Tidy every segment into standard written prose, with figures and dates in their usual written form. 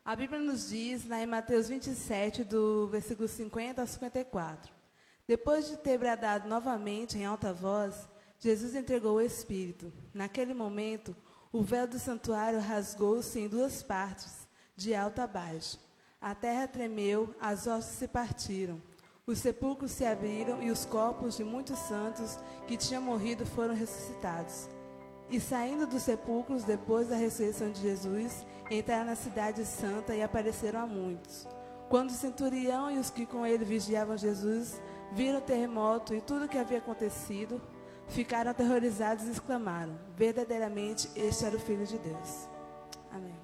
A Bíblia nos diz, lá em Mateus 27, do versículo 50 ao 54. Depois de ter bradado novamente em alta voz, Jesus entregou o Espírito. Naquele momento, o véu do santuário rasgou-se em duas partes, de alto a baixo. A terra tremeu, as hostes se partiram. Os sepulcros se abriram e os corpos de muitos santos que tinham morrido foram ressuscitados. E saindo dos sepulcros, depois da ressurreição de Jesus, entraram na cidade santa e apareceram a muitos. Quando o centurião e os que com ele vigiavam Jesus viram o terremoto e tudo o que havia acontecido, ficaram aterrorizados e exclamaram: verdadeiramente este era o Filho de Deus. Amém.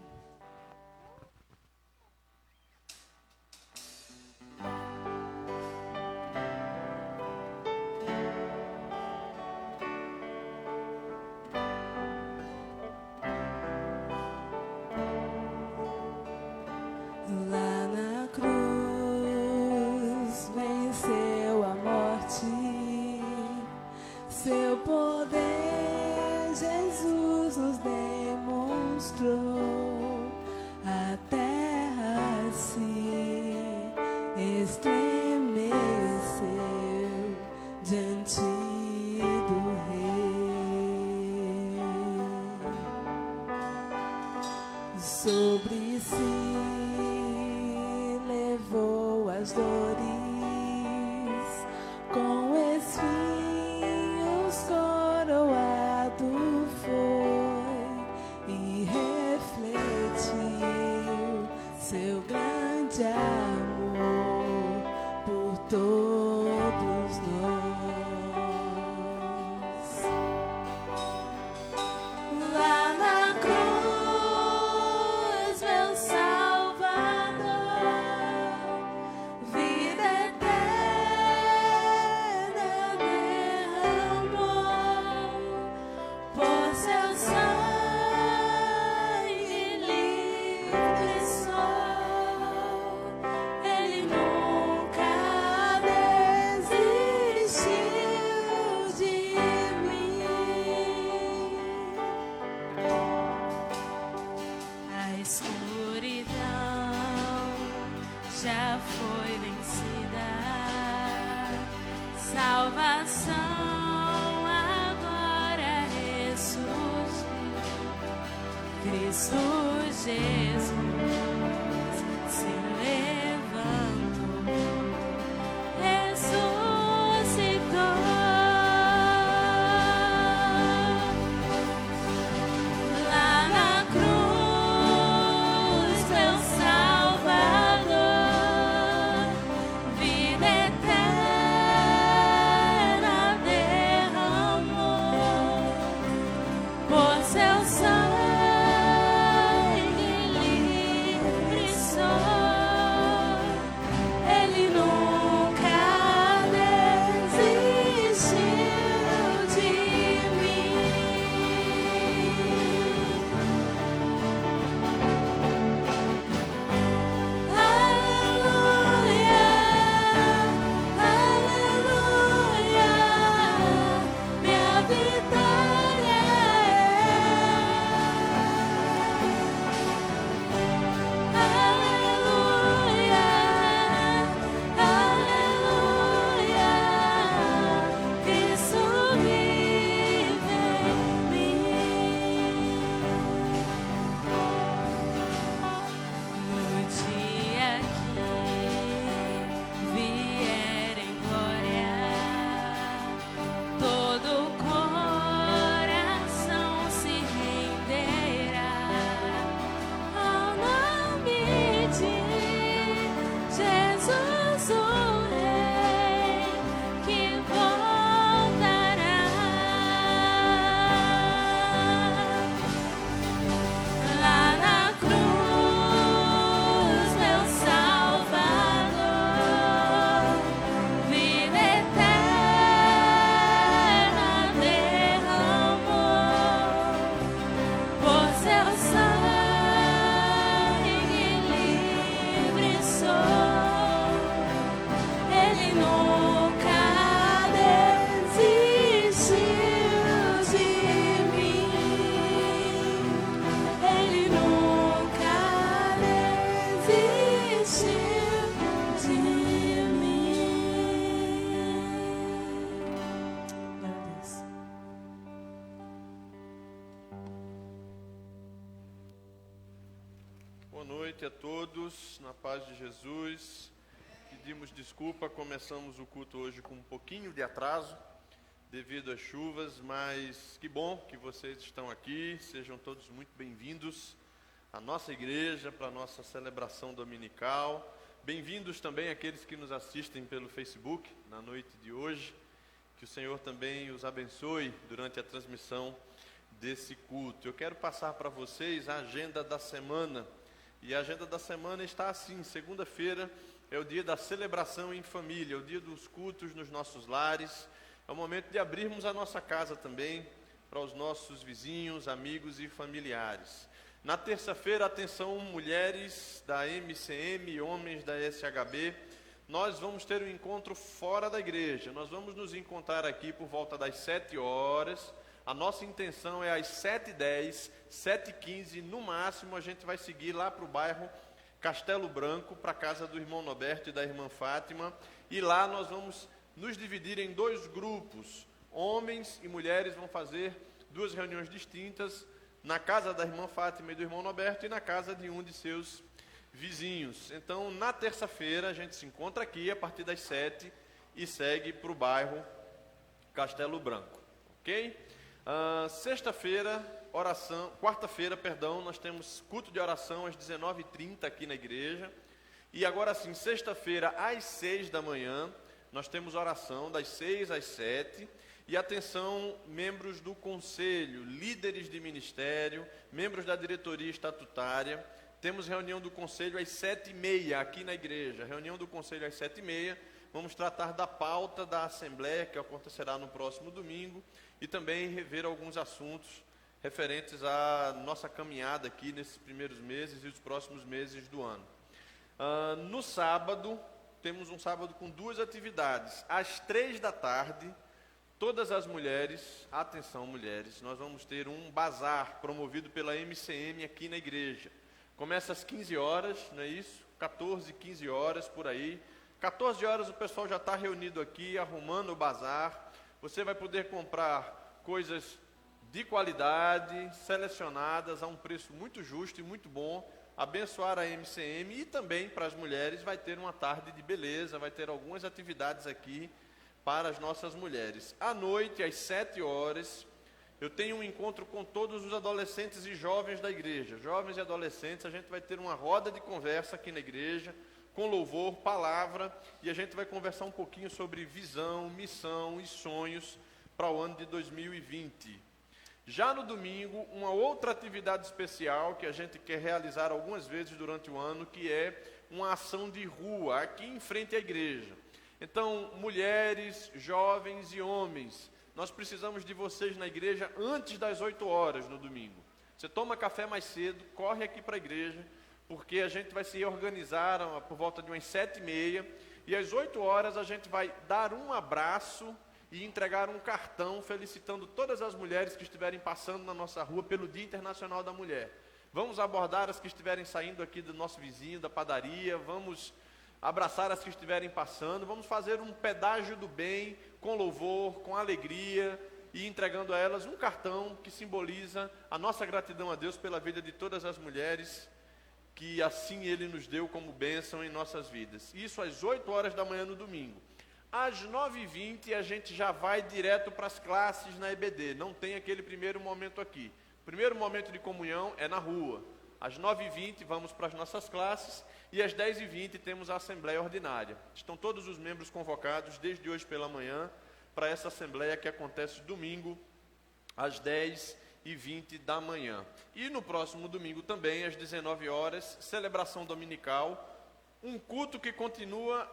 Lá na cruz venceu a morte, seu poder Jesus nos demonstrou. A terra se estremeceu diante do Rei. Sobre si levou as dores, com espinhos coroado foi e refletiu seu grande amor por todos nós. Lá na cruz, meu Salvador, vida eterna derramou, por seu sangue livre sou. Ele nunca desistiu de mim. A escuridão já foi vencida, salvação agora ressurgiu. Cristo Jesus se levantou, ressuscitou. Lá na cruz, meu Salvador, vida eterna derramou, por seu sangue livre Boa noite a todos, na paz de Jesus. Pedimos desculpa, começamos o culto hoje com um pouquinho de atraso, devido às chuvas, mas que bom que vocês estão aqui, sejam todos muito bem-vindos à nossa igreja, para a nossa celebração dominical. Bem-vindos também aqueles que nos assistem pelo Facebook na noite de hoje, que o Senhor também os abençoe durante a transmissão desse culto. Eu quero passar para vocês a agenda da semana, e a agenda da semana está assim: segunda-feira é o dia da celebração em família, é o dia dos cultos nos nossos lares, é o momento de abrirmos a nossa casa também para os nossos vizinhos, amigos e familiares. Na terça-feira, atenção mulheres da MCM e homens da SHB, nós vamos ter um encontro fora da igreja, nós vamos nos encontrar aqui por volta das 7 horas, a nossa intenção é às 7h10, 7h15, no máximo a gente vai seguir lá para o bairro Castelo Branco, para a casa do irmão Norberto e da irmã Fátima, e lá nós vamos nos dividir em 2 grupos, homens e mulheres vão fazer 2 reuniões distintas, na casa da irmã Fátima e do irmão Norberto e na casa de um de seus vizinhos. Então, na terça-feira, a gente se encontra aqui a partir das 7 e segue para o bairro Castelo Branco, ok? Quarta-feira, nós temos culto de oração às 19h30 aqui na igreja. E agora sim, sexta-feira, às 6 da manhã, nós temos oração das 6 às 7. E atenção, membros do conselho, líderes de ministério, membros da diretoria estatutária, temos reunião do conselho às 7h30 aqui na igreja. Reunião do conselho às 7h30, vamos tratar da pauta da assembleia, que acontecerá no próximo domingo, e também rever alguns assuntos referentes à nossa caminhada aqui nesses primeiros meses e os próximos meses do ano. No sábado, temos um sábado com 2 atividades. Às 3 da tarde, todas as mulheres, atenção mulheres, nós vamos ter um bazar promovido pela MCM aqui na igreja. Começa às 15 horas, não é isso? 14, 15 horas por aí. 14 horas o pessoal já está reunido aqui, arrumando o bazar. Você vai poder comprar coisas de qualidade, selecionadas a um preço muito justo e muito bom, abençoar a MCM, e também para as mulheres vai ter uma tarde de beleza, vai ter algumas atividades aqui para as nossas mulheres. À noite, às 7 horas, eu tenho um encontro com todos os adolescentes e jovens da igreja. Jovens e adolescentes, a gente vai ter uma roda de conversa aqui na igreja, com louvor, palavra, e a gente vai conversar um pouquinho sobre visão, missão e sonhos para o ano de 2020. Já no domingo, uma outra atividade especial que a gente quer realizar algumas vezes durante o ano, que é uma ação de rua aqui em frente à igreja. Então, mulheres, jovens e homens, nós precisamos de vocês na igreja antes das 8 horas no domingo. Você toma café mais cedo, corre aqui para a igreja, porque a gente vai se organizar por volta de umas 7h30, e às 8 horas a gente vai dar um abraço e entregar um cartão felicitando todas as mulheres que estiverem passando na nossa rua pelo Dia Internacional da Mulher. Vamos abordar as que estiverem saindo aqui do nosso vizinho, da padaria, vamos abraçar as que estiverem passando, vamos fazer um pedágio do bem, com louvor, com alegria, e entregando a elas um cartão que simboliza a nossa gratidão a Deus pela vida de todas as mulheres, que assim Ele nos deu como bênção em nossas vidas. Isso às 8 horas da manhã no domingo. Às 9h20 a gente já vai direto para as classes na EBD, não tem aquele primeiro momento aqui. O primeiro momento de comunhão é na rua. Às 9h20 vamos para as nossas classes, e às 10h20 temos a Assembleia Ordinária. Estão todos os membros convocados desde hoje pela manhã para essa Assembleia que acontece domingo às 10h20 da manhã. E no próximo domingo também, às 19 horas, celebração dominical, um culto que continua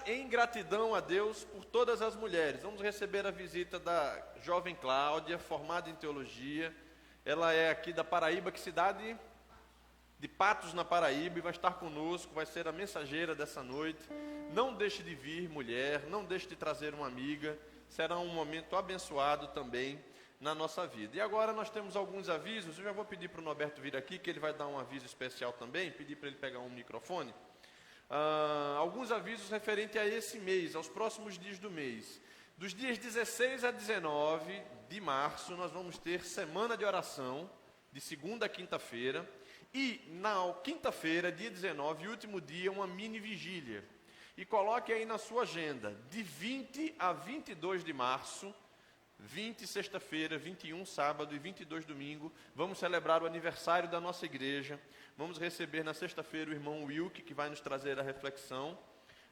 em gratidão a Deus por todas as mulheres. Vamos receber a visita da jovem Cláudia, formada em teologia. Ela é aqui da Paraíba, que cidade? De Patos, na Paraíba, e vai estar conosco, vai ser a mensageira dessa noite. Não deixe de vir, mulher, não deixe de trazer uma amiga, será um momento abençoado também na nossa vida. E agora nós temos alguns avisos. Eu já vou pedir para o Norberto vir aqui, que ele vai dar um aviso especial também, pedir para ele pegar um microfone. Alguns avisos referentes a esse mês, aos próximos dias do mês. Dos dias 16 a 19 de março, nós vamos ter semana de oração de segunda a quinta-feira. E na quinta-feira, dia 19, último dia, uma mini vigília. E coloque aí na sua agenda, de 20 a 22 de março, 20 sexta-feira, 21 sábado e 22 domingo, vamos celebrar o aniversário da nossa igreja. Vamos receber na sexta-feira o irmão Wilke, que vai nos trazer a reflexão.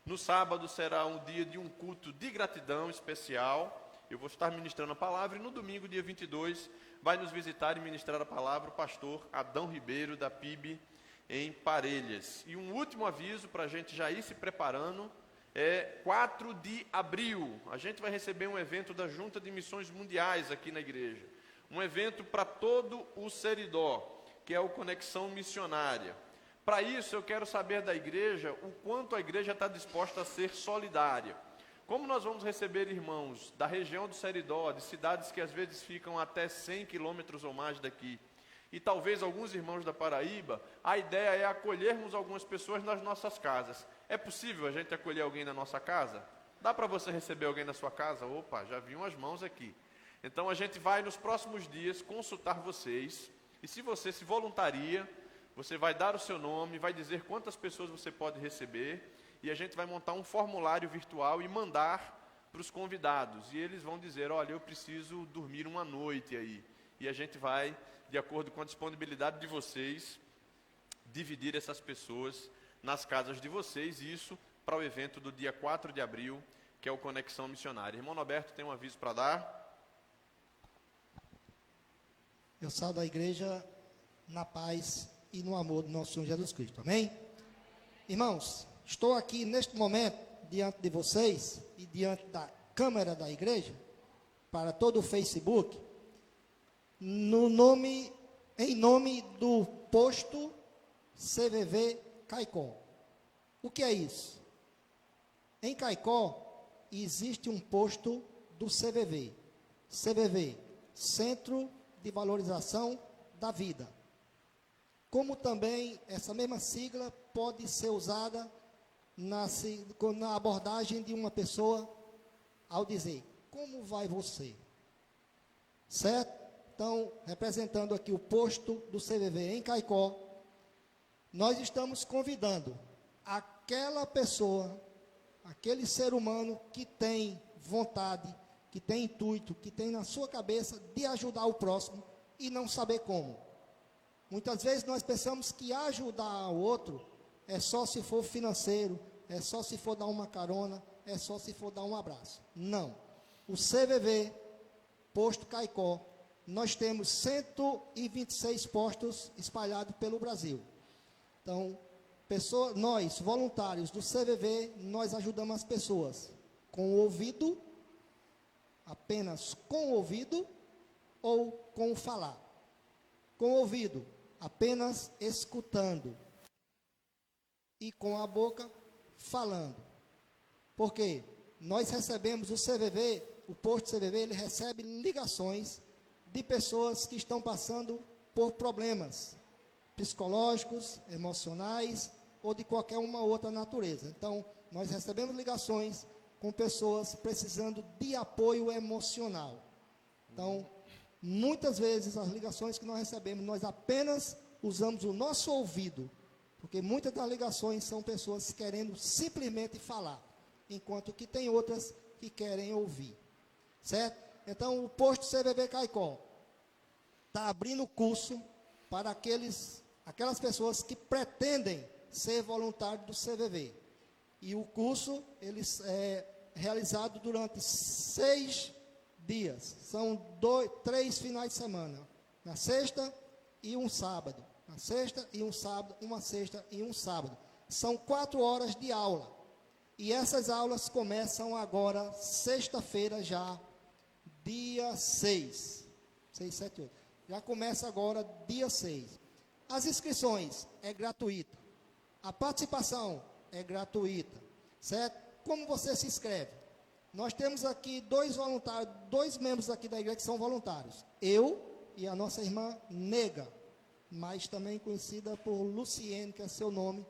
No sábado será um dia de um culto de gratidão especial. Eu vou estar ministrando a palavra e no domingo, dia 22, vai nos visitar e ministrar a palavra o pastor Adão Ribeiro, da PIB, em Parelhas. E um último aviso para a gente já ir se preparando, é 4 de abril, a gente vai receber um evento da Junta de Missões Mundiais aqui na igreja. Um evento para todo o Seridó, que é o Conexão Missionária. Para isso, eu quero saber da igreja o quanto a igreja está disposta a ser solidária. Como nós vamos receber irmãos da região do Seridó, de cidades que às vezes ficam até 100 quilômetros ou mais daqui, e talvez alguns irmãos da Paraíba, a ideia é acolhermos algumas pessoas nas nossas casas. É possível a gente acolher alguém na nossa casa? Dá para você receber alguém na sua casa? Opa, já vi umas mãos aqui. Então a gente vai nos próximos dias consultar vocês, e se você se voluntaria, você vai dar o seu nome, vai dizer quantas pessoas você pode receber, e a gente vai montar um formulário virtual e mandar para os convidados. E eles vão dizer, olha, eu preciso dormir uma noite aí. E a gente vai, de acordo com a disponibilidade de vocês, dividir essas pessoas nas casas de vocês, e isso para o evento do dia 4 de abril, que é o Conexão Missionária. Irmão Norberto tem um aviso para dar. Eu saio da igreja na paz e no amor do nosso Senhor Jesus Cristo, amém? Irmãos, estou aqui neste momento diante de vocês e diante da câmera da igreja, para todo o Facebook, em nome do posto CVV Caicó. O que é isso? Em Caicó existe um posto do CVV, Centro de Valorização da Vida. Como também essa mesma sigla pode ser usada na abordagem de uma pessoa ao dizer, como vai você? Certo? Então, representando aqui o posto do CVV em Caicó, nós estamos convidando aquela pessoa, aquele ser humano que tem vontade, que tem intuito, que tem na sua cabeça de ajudar o próximo e não saber como. Muitas vezes nós pensamos que ajudar o outro é só se for financeiro, é só se for dar uma carona, é só se for dar um abraço. Não. O CVV, Posto Caicó, nós temos 126 postos espalhados pelo Brasil. Então, nós, voluntários do CVV, nós ajudamos as pessoas com o ouvido, apenas com o ouvido, ou com o falar. Com o ouvido, apenas escutando. E com a boca, falando. Por quê? Nós recebemos o CVV, o posto CVV, ele recebe ligações de pessoas que estão passando por problemas psicológicos, emocionais ou de qualquer uma outra natureza. Então, nós recebemos ligações com pessoas precisando de apoio emocional. Então, muitas vezes as ligações que nós recebemos, nós apenas usamos o nosso ouvido, porque muitas das ligações são pessoas querendo simplesmente falar, enquanto que tem outras que querem ouvir. Certo? Então, o posto CVV Caicó está abrindo curso para aquelas pessoas que pretendem ser voluntários do CVV. E o curso, ele é realizado durante 6 dias. São 3 finais de semana. Na sexta e um sábado. Na sexta e um sábado, uma sexta e um sábado. São 4 horas de aula. E essas aulas começam agora, sexta-feira já, dia 6. 6, 7, 8. Já começa agora, dia 6. As inscrições é gratuita. A participação é gratuita. Certo? Como você se inscreve? Nós temos aqui 2 voluntários, 2 membros aqui da igreja que são voluntários. Eu e a nossa irmã Nega, mas também conhecida por Luciene, que é seu nome,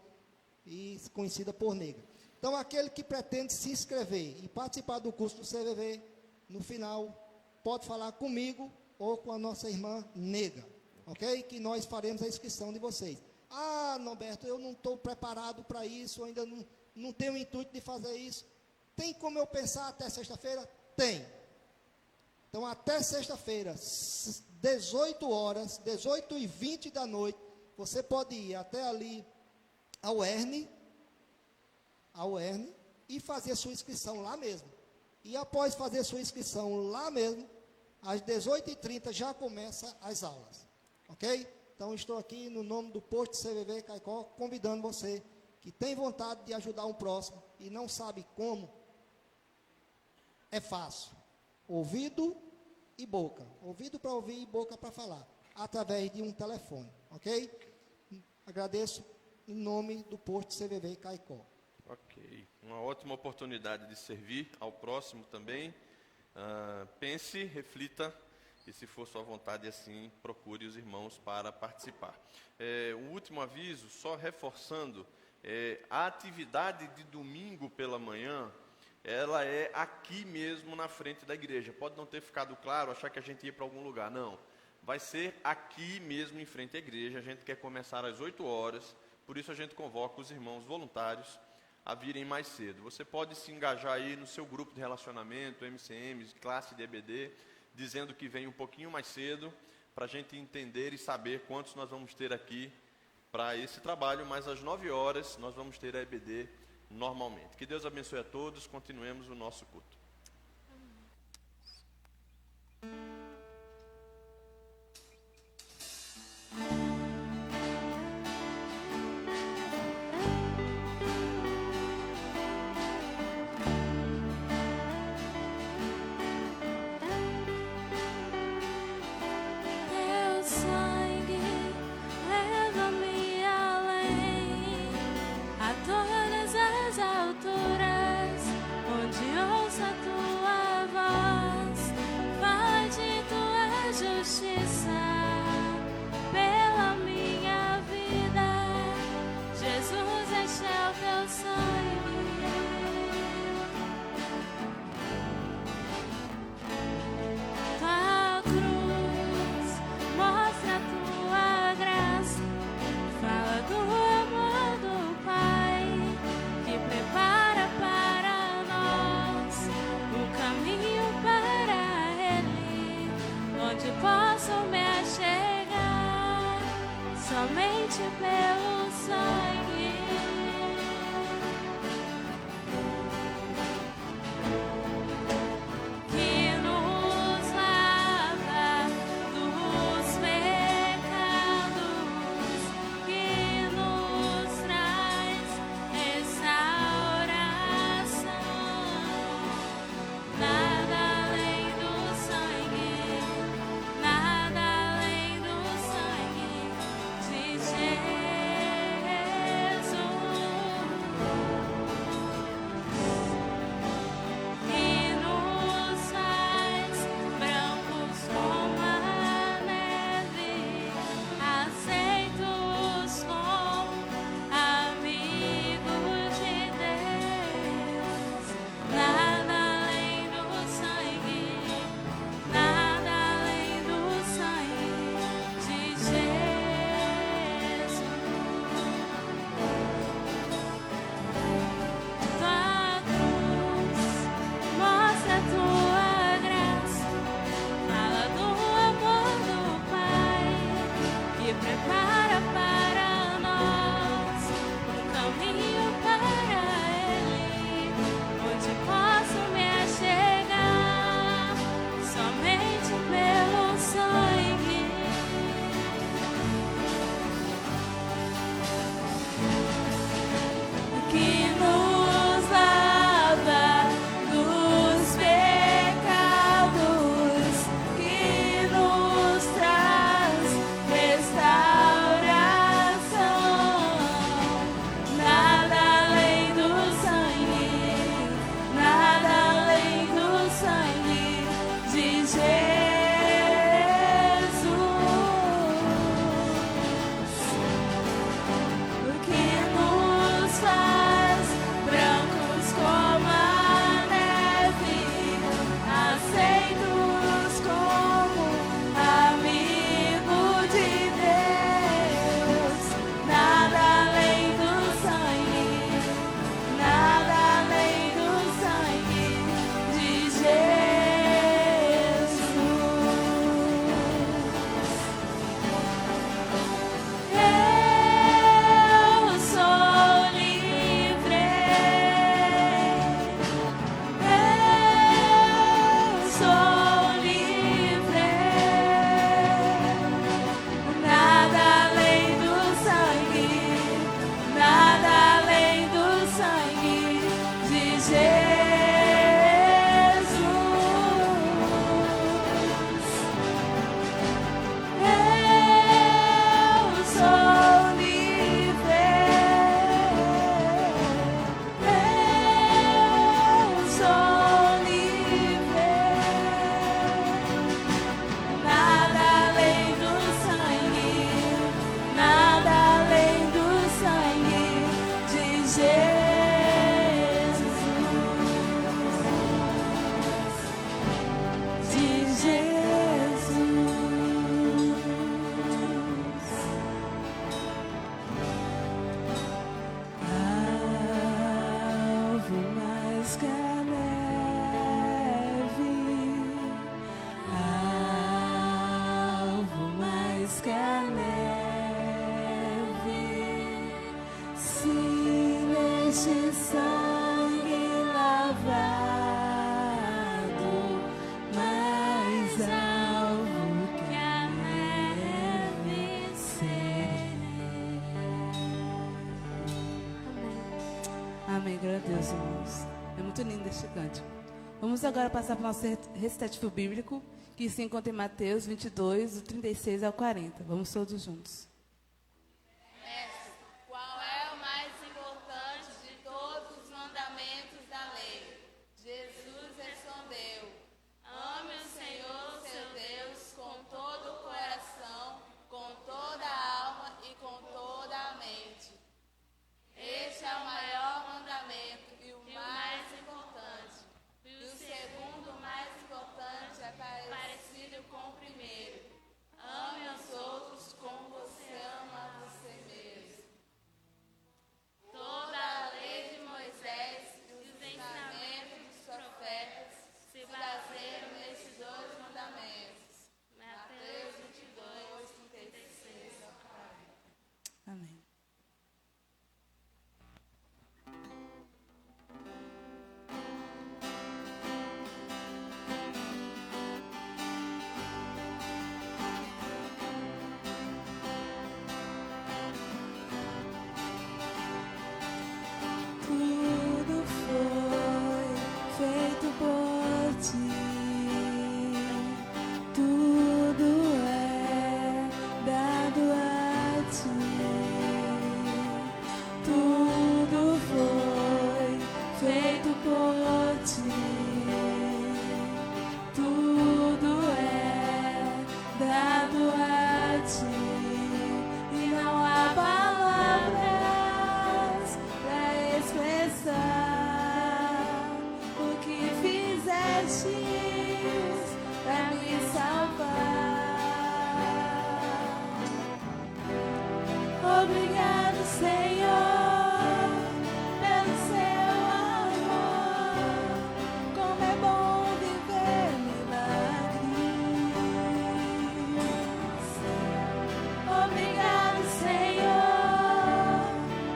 e conhecida por Nega. Então, aquele que pretende se inscrever e participar do curso do CVV, no final, pode falar comigo ou com a nossa irmã Nega. ok? Que nós faremos a inscrição de vocês. Ah, Norberto, eu não estou preparado para isso, ainda não tenho o intuito de fazer isso. Tem como eu pensar até sexta-feira? Tem. Então, até sexta-feira, 18 horas, 18h20 da noite, você pode ir até ali ao ERN, e fazer sua inscrição lá mesmo. E após fazer sua inscrição lá mesmo, às 18h30 já começa as aulas. Ok? Então, estou aqui no nome do Posto CVV Caicó, convidando você que tem vontade de ajudar um próximo e não sabe como. É fácil. Ouvido e boca. Ouvido para ouvir e boca para falar. Através de um telefone. Ok? Agradeço em nome do Posto CVV Caicó. Ok. Uma ótima oportunidade de servir ao próximo também. Pense, reflita, e se for sua vontade assim, procure os irmãos para participar. Um último aviso, só reforçando, a atividade de domingo pela manhã, ela é aqui mesmo na frente da igreja. Pode não ter ficado claro, achar que a gente ia para algum lugar. Não, vai ser aqui mesmo em frente à igreja. A gente quer começar às 8 horas, por isso a gente convoca os irmãos voluntários a virem mais cedo. Você pode se engajar aí no seu grupo de relacionamento, MCMs, classe de EBD, dizendo que vem um pouquinho mais cedo, para a gente entender e saber quantos nós vamos ter aqui para esse trabalho, mas às 9 horas nós vamos ter a EBD normalmente. Que Deus abençoe a todos, continuemos o nosso culto. Todas as alturas, onde ouça Este sangue lavado, mais alvo que a neve serei. Amém. Glória a Deus, irmãos. É muito lindo este cântico. Vamos agora passar para o nosso recitativo bíblico, que se encontra em Mateus 22, do 36 ao 40. Vamos todos juntos. Mestre, qual é o mais importante de todos os mandamentos da lei? Jesus respondeu: ame o Senhor, seu Deus, com todo o coração, com toda a alma e com toda a mente. Este é o maior mandamento e o mais importante. E o segundo mais importante é parecido com o primeiro. Ame os outros como você ama a você mesmo. Toda a lei de Moisés e os ensinamentos dos profetas se baseiam nesses dois mandamentos. Mateus 22, 36 ao 40. Amém. Tudo foi feito por ti, tudo é dado a ti, tudo foi feito por ti, tudo é dado a ti, e não há palavras para expressar o que fizestes para me salvar. Obrigado, Senhor, pelo seu amor. Como é bom viver milagres. Obrigado, Senhor,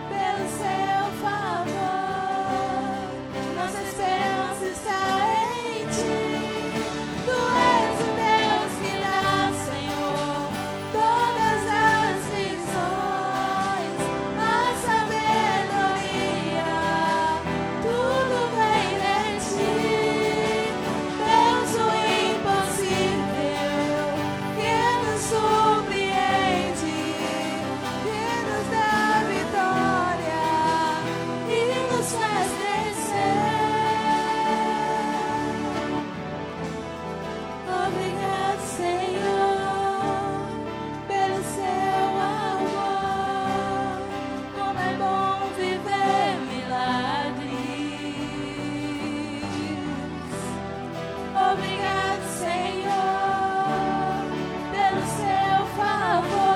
pelo seu favor. Nossa esperança está em ti. Tu és o Deus que dá, Senhor, todas as visões, a sabedoria. Tudo vem de ti. Deus, o impossível, que nos surpreende, que nos dá vitória e nos faz crescer. Obrigado, Senhor, pelo seu amor. Como é bom viver milagres. Obrigado, Senhor, pelo seu favor.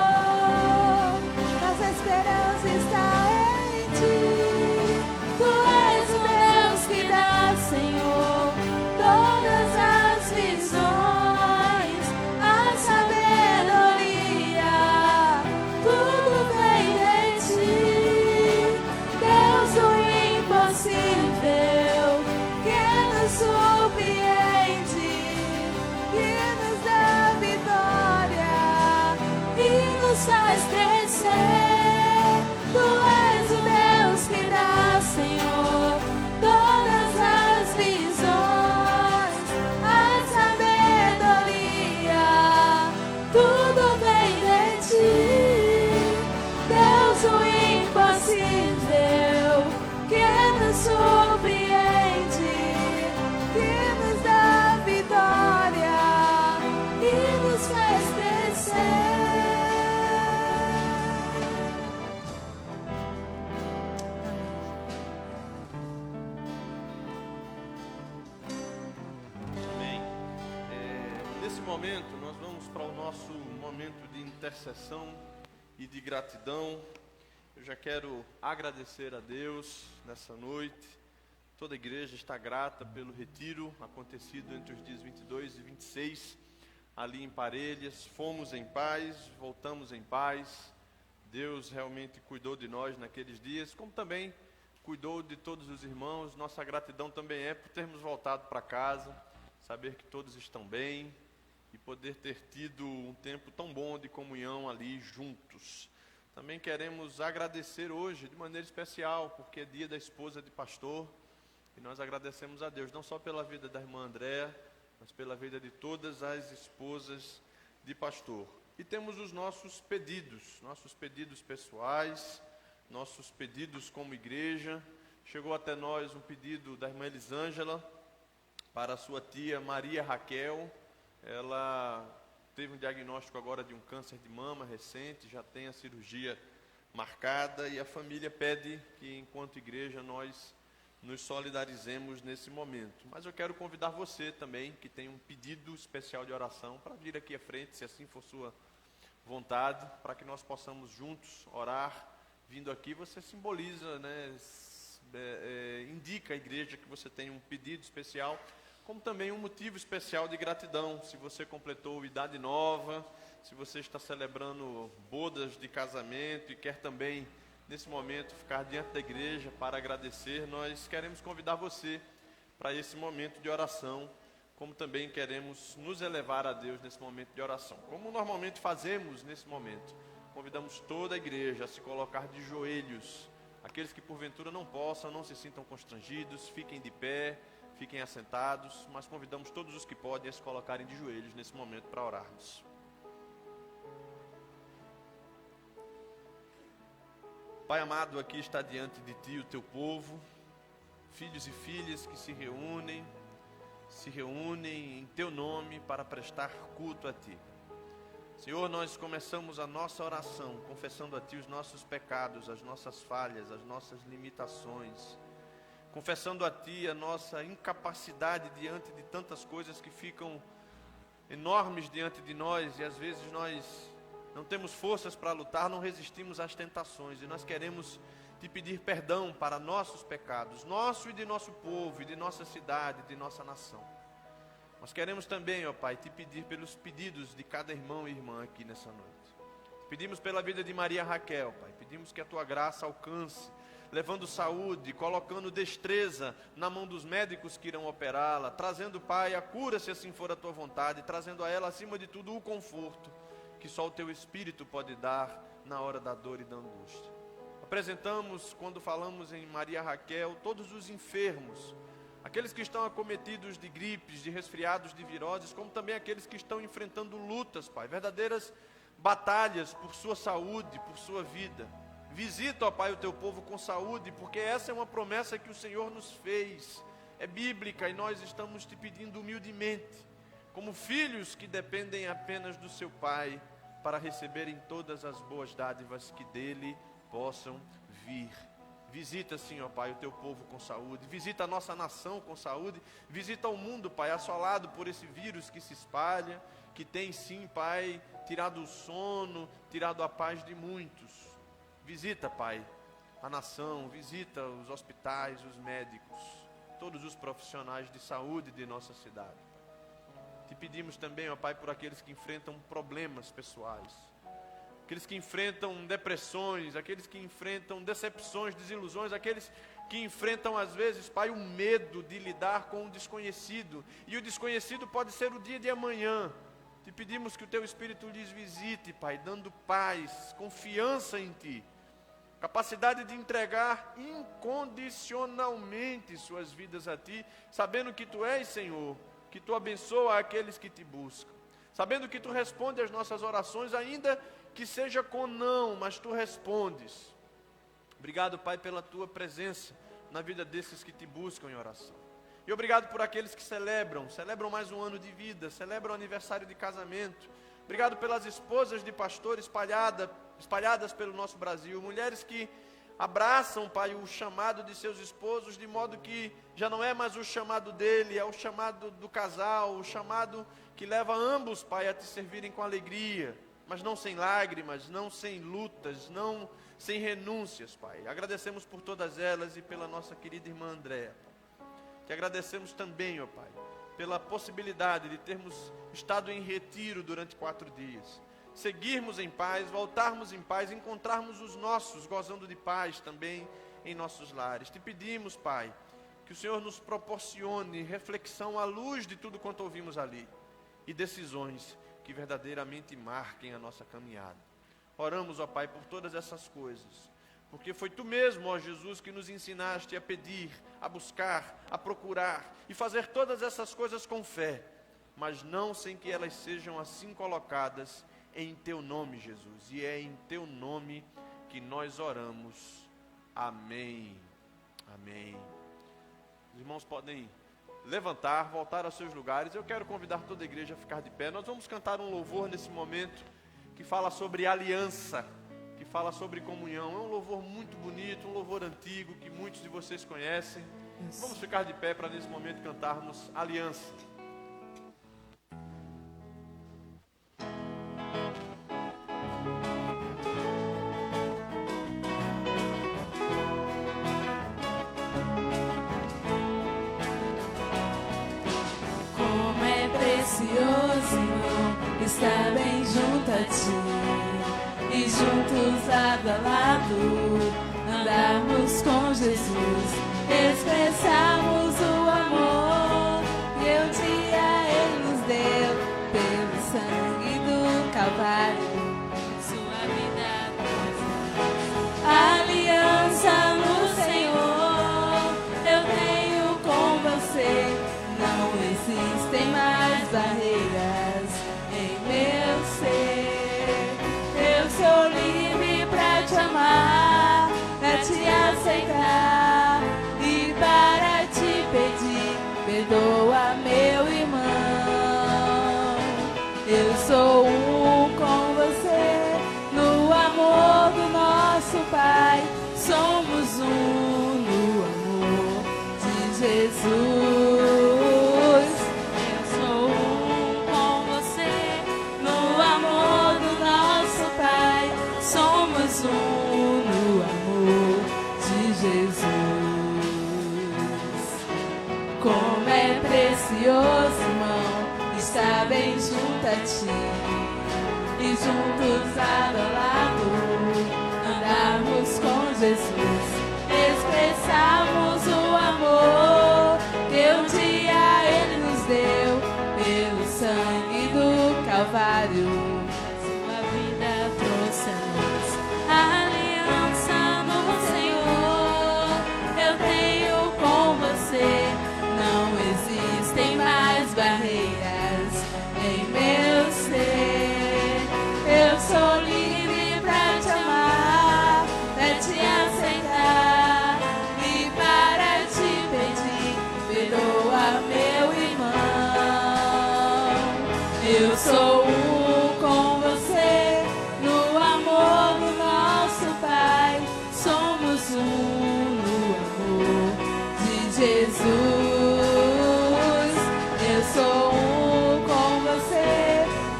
Nossa esperança está em ti. Tu és o Deus que dá, Senhor, todas as visões, a sabedoria. Tudo vem de ti. Deus, o impossível, que nos surpreende, que nos dá vitória e nos faz crescer. Tu és o Deus que dá, Senhor, todas as visões, a sabedoria. Tudo vem de ti. Deus, o impossível, que nos surpreende, que nos dá vitória e nos faz crescer. Amém. Nesse momento, nós vamos para o nosso momento de intercessão e de gratidão. Eu já quero agradecer a Deus nessa noite. Toda a igreja está grata pelo retiro acontecido entre os dias 22 e 26, ali em Parelhas. Fomos em paz, voltamos em paz. Deus realmente cuidou de nós naqueles dias, como também cuidou de todos os irmãos. Nossa gratidão também é por termos voltado para casa, saber que todos estão bem e poder ter tido um tempo tão bom de comunhão ali juntos. Também queremos agradecer hoje de maneira especial, porque é dia da esposa de pastor, e nós agradecemos a Deus, não só pela vida da irmã Andréa, mas pela vida de todas as esposas de pastor. E temos os nossos pedidos pessoais, nossos pedidos como igreja. Chegou até nós um pedido da irmã Elisângela para a sua tia Maria Raquel. Ela teve um diagnóstico agora de um câncer de mama recente, já tem a cirurgia marcada, e a família pede que, enquanto igreja, nós nos solidarizemos nesse momento. Mas eu quero convidar você também, que tem um pedido especial de oração, para vir aqui à frente, se assim for sua vontade, para que nós possamos juntos orar. Vindo aqui, você simboliza, né, indica à igreja que você tem um pedido especial, como também um motivo especial de gratidão. Se você completou idade nova, se você está celebrando bodas de casamento e quer também, nesse momento, ficar diante da igreja para agradecer, nós queremos convidar você para esse momento de oração, como também queremos nos elevar a Deus nesse momento de oração. Como normalmente fazemos nesse momento, convidamos toda a igreja a se colocar de joelhos. Aqueles que porventura não possam, não se sintam constrangidos, fiquem de pé, fiquem assentados, mas convidamos todos os que podem a se colocarem de joelhos nesse momento para orarmos. Pai amado, aqui está diante de Ti o Teu povo, filhos e filhas que se reúnem em Teu nome para prestar culto a Ti. Senhor, nós começamos a nossa oração confessando a Ti os nossos pecados, as nossas falhas, as nossas limitações, confessando a Ti a nossa incapacidade diante de tantas coisas que ficam enormes diante de nós, e às vezes nós não temos forças para lutar, não resistimos às tentações, e nós queremos Te pedir perdão para nossos pecados, nosso e de nosso povo, e de nossa cidade, de nossa nação. Nós queremos também, ó Pai, Te pedir pelos pedidos de cada irmão e irmã aqui nessa noite. Pedimos pela vida de Maria Raquel, Pai, pedimos que a Tua graça alcance, levando saúde, colocando destreza na mão dos médicos que irão operá-la, trazendo, Pai, a cura, se assim for a Tua vontade, trazendo a ela, acima de tudo, o conforto que só o Teu Espírito pode dar na hora da dor e da angústia. Apresentamos, quando falamos em Maria Raquel, todos os enfermos, aqueles que estão acometidos de gripes, de resfriados, de viroses, como também aqueles que estão enfrentando lutas, Pai, verdadeiras batalhas por sua saúde, por sua vida. Visita, ó Pai, o Teu povo com saúde, porque essa é uma promessa que o Senhor nos fez, é bíblica, e nós estamos Te pedindo humildemente, como filhos que dependem apenas do seu Pai, para receberem todas as boas dádivas que dele possam vir. Visita, sim, ó Pai, o Teu povo com saúde, visita a nossa nação com saúde, visita o mundo, Pai, assolado por esse vírus que se espalha, que tem, sim, Pai, tirado o sono, tirado a paz de muitos. Visita, Pai, a nação, visita os hospitais, os médicos, todos os profissionais de saúde de nossa cidade. Te pedimos também, ó Pai, por aqueles que enfrentam problemas pessoais, aqueles que enfrentam depressões, aqueles que enfrentam decepções, desilusões, aqueles que enfrentam às vezes, Pai, o medo de lidar com o desconhecido, e o desconhecido pode ser o dia de amanhã. Te pedimos que o Teu Espírito lhes visite, Pai, dando paz, confiança em Ti, capacidade de entregar incondicionalmente suas vidas a Ti, sabendo que Tu és, Senhor, que Tu abençoa aqueles que Te buscam, sabendo que Tu respondes às nossas orações, ainda que seja com não, mas Tu respondes. Obrigado, Pai, pela Tua presença na vida desses que Te buscam em oração. E obrigado por aqueles que celebram mais um ano de vida, celebram aniversário de casamento. Obrigado pelas esposas de pastor espalhadas pelo nosso Brasil, mulheres que abraçam, Pai, o chamado de seus esposos, de modo que já não é mais o chamado dele, é o chamado do casal, o chamado que leva ambos, Pai, a Te servirem com alegria, mas não sem lágrimas, não sem lutas, não sem renúncias, Pai. Agradecemos por todas elas e pela nossa querida irmã Andréa. Te agradecemos também, ó Pai, pela possibilidade de termos estado em retiro durante 4 dias. seguirmos em paz, voltarmos em paz, encontrarmos os nossos, gozando de paz também em nossos lares. Te pedimos, Pai, que o Senhor nos proporcione reflexão à luz de tudo quanto ouvimos ali e decisões que verdadeiramente marquem a nossa caminhada. Oramos, ó Pai, por todas essas coisas, porque foi Tu mesmo, ó Jesus, que nos ensinaste a pedir, a buscar, a procurar e fazer todas essas coisas com fé, mas não sem que elas sejam assim colocadas em Teu nome, Jesus. E é em Teu nome que nós oramos. Amém. Amém. Os irmãos podem levantar, voltar aos seus lugares. Eu quero convidar toda a igreja a ficar de pé. Nós vamos cantar um louvor nesse momento que fala sobre aliança, que fala sobre comunhão. É um louvor muito bonito, um louvor antigo que muitos de vocês conhecem. Vamos ficar de pé para nesse momento cantarmos aliança. Estar bem junto a Ti e juntos lado a lado andarmos com Jesus, expressarmos o amor que um dia Ele nos deu pelo sangue do Calvário, sua vida aliança no Senhor eu tenho com você, não existem mais barreiras. Meu ser, eu sou livre pra te amar, pra te aceitar e para te pedir, perdoa meu irmão. Eu sou um com você, no amor do nosso Pai, somos um no amor de Jesus. Somos um no amor de Jesus. Como é precioso, irmão, estar bem junto a Ti e juntos lado a lado andarmos com Jesus, expressarmos o amor que um dia Ele nos deu pelo sangue do Calvário. Aliança no Senhor eu tenho com você, não existem mais barreiras em meu ser. Eu sou livre pra te amar, pra te aceitar e para te pedir, perdoa meu irmão. Eu sou um com você, no amor do nosso Pai, somos um no amor de Jesus. Eu sou um com você,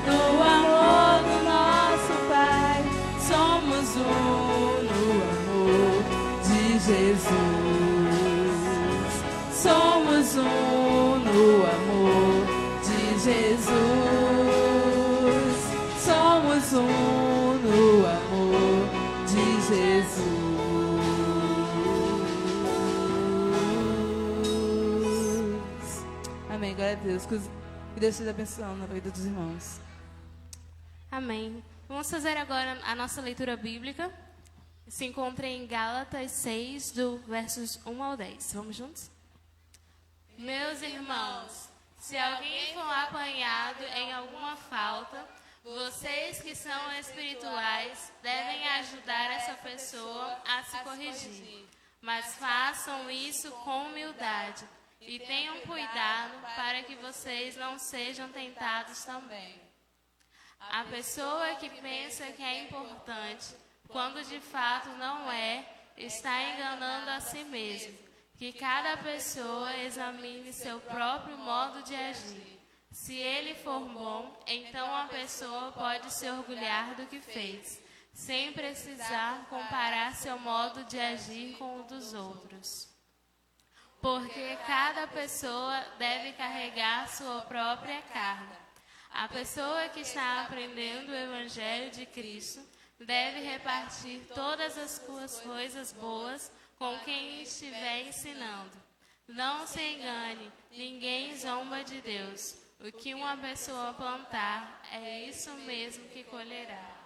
no amor do nosso Pai, somos um no amor de Jesus. Somos um no amor de Jesus. Somos um no amor de Jesus. Amém. Glória a Deus. Que Deus esteja abençoando na vida dos irmãos. Amém. Vamos fazer agora a nossa leitura bíblica. Se encontra em Gálatas 6, do versos 1 ao 10. Vamos juntos? Meus irmãos, se alguém for apanhado em alguma falta, vocês que são espirituais devem ajudar essa pessoa a se corrigir. Mas façam isso com humildade e tenham cuidado para que vocês não sejam tentados também. A pessoa que pensa que é importante, quando de fato não é, está enganando a si mesmo. Que cada pessoa examine seu próprio modo de agir. Se ele for bom, então a pessoa pode se orgulhar do que fez, sem precisar comparar seu modo de agir com o dos outros. Porque cada pessoa deve carregar sua própria carga. A pessoa que está aprendendo o Evangelho de Cristo deve repartir todas as suas coisas boas com quem estiver ensinando. Não se engane, ninguém zomba de Deus. O que uma pessoa plantar, é isso mesmo que colherá.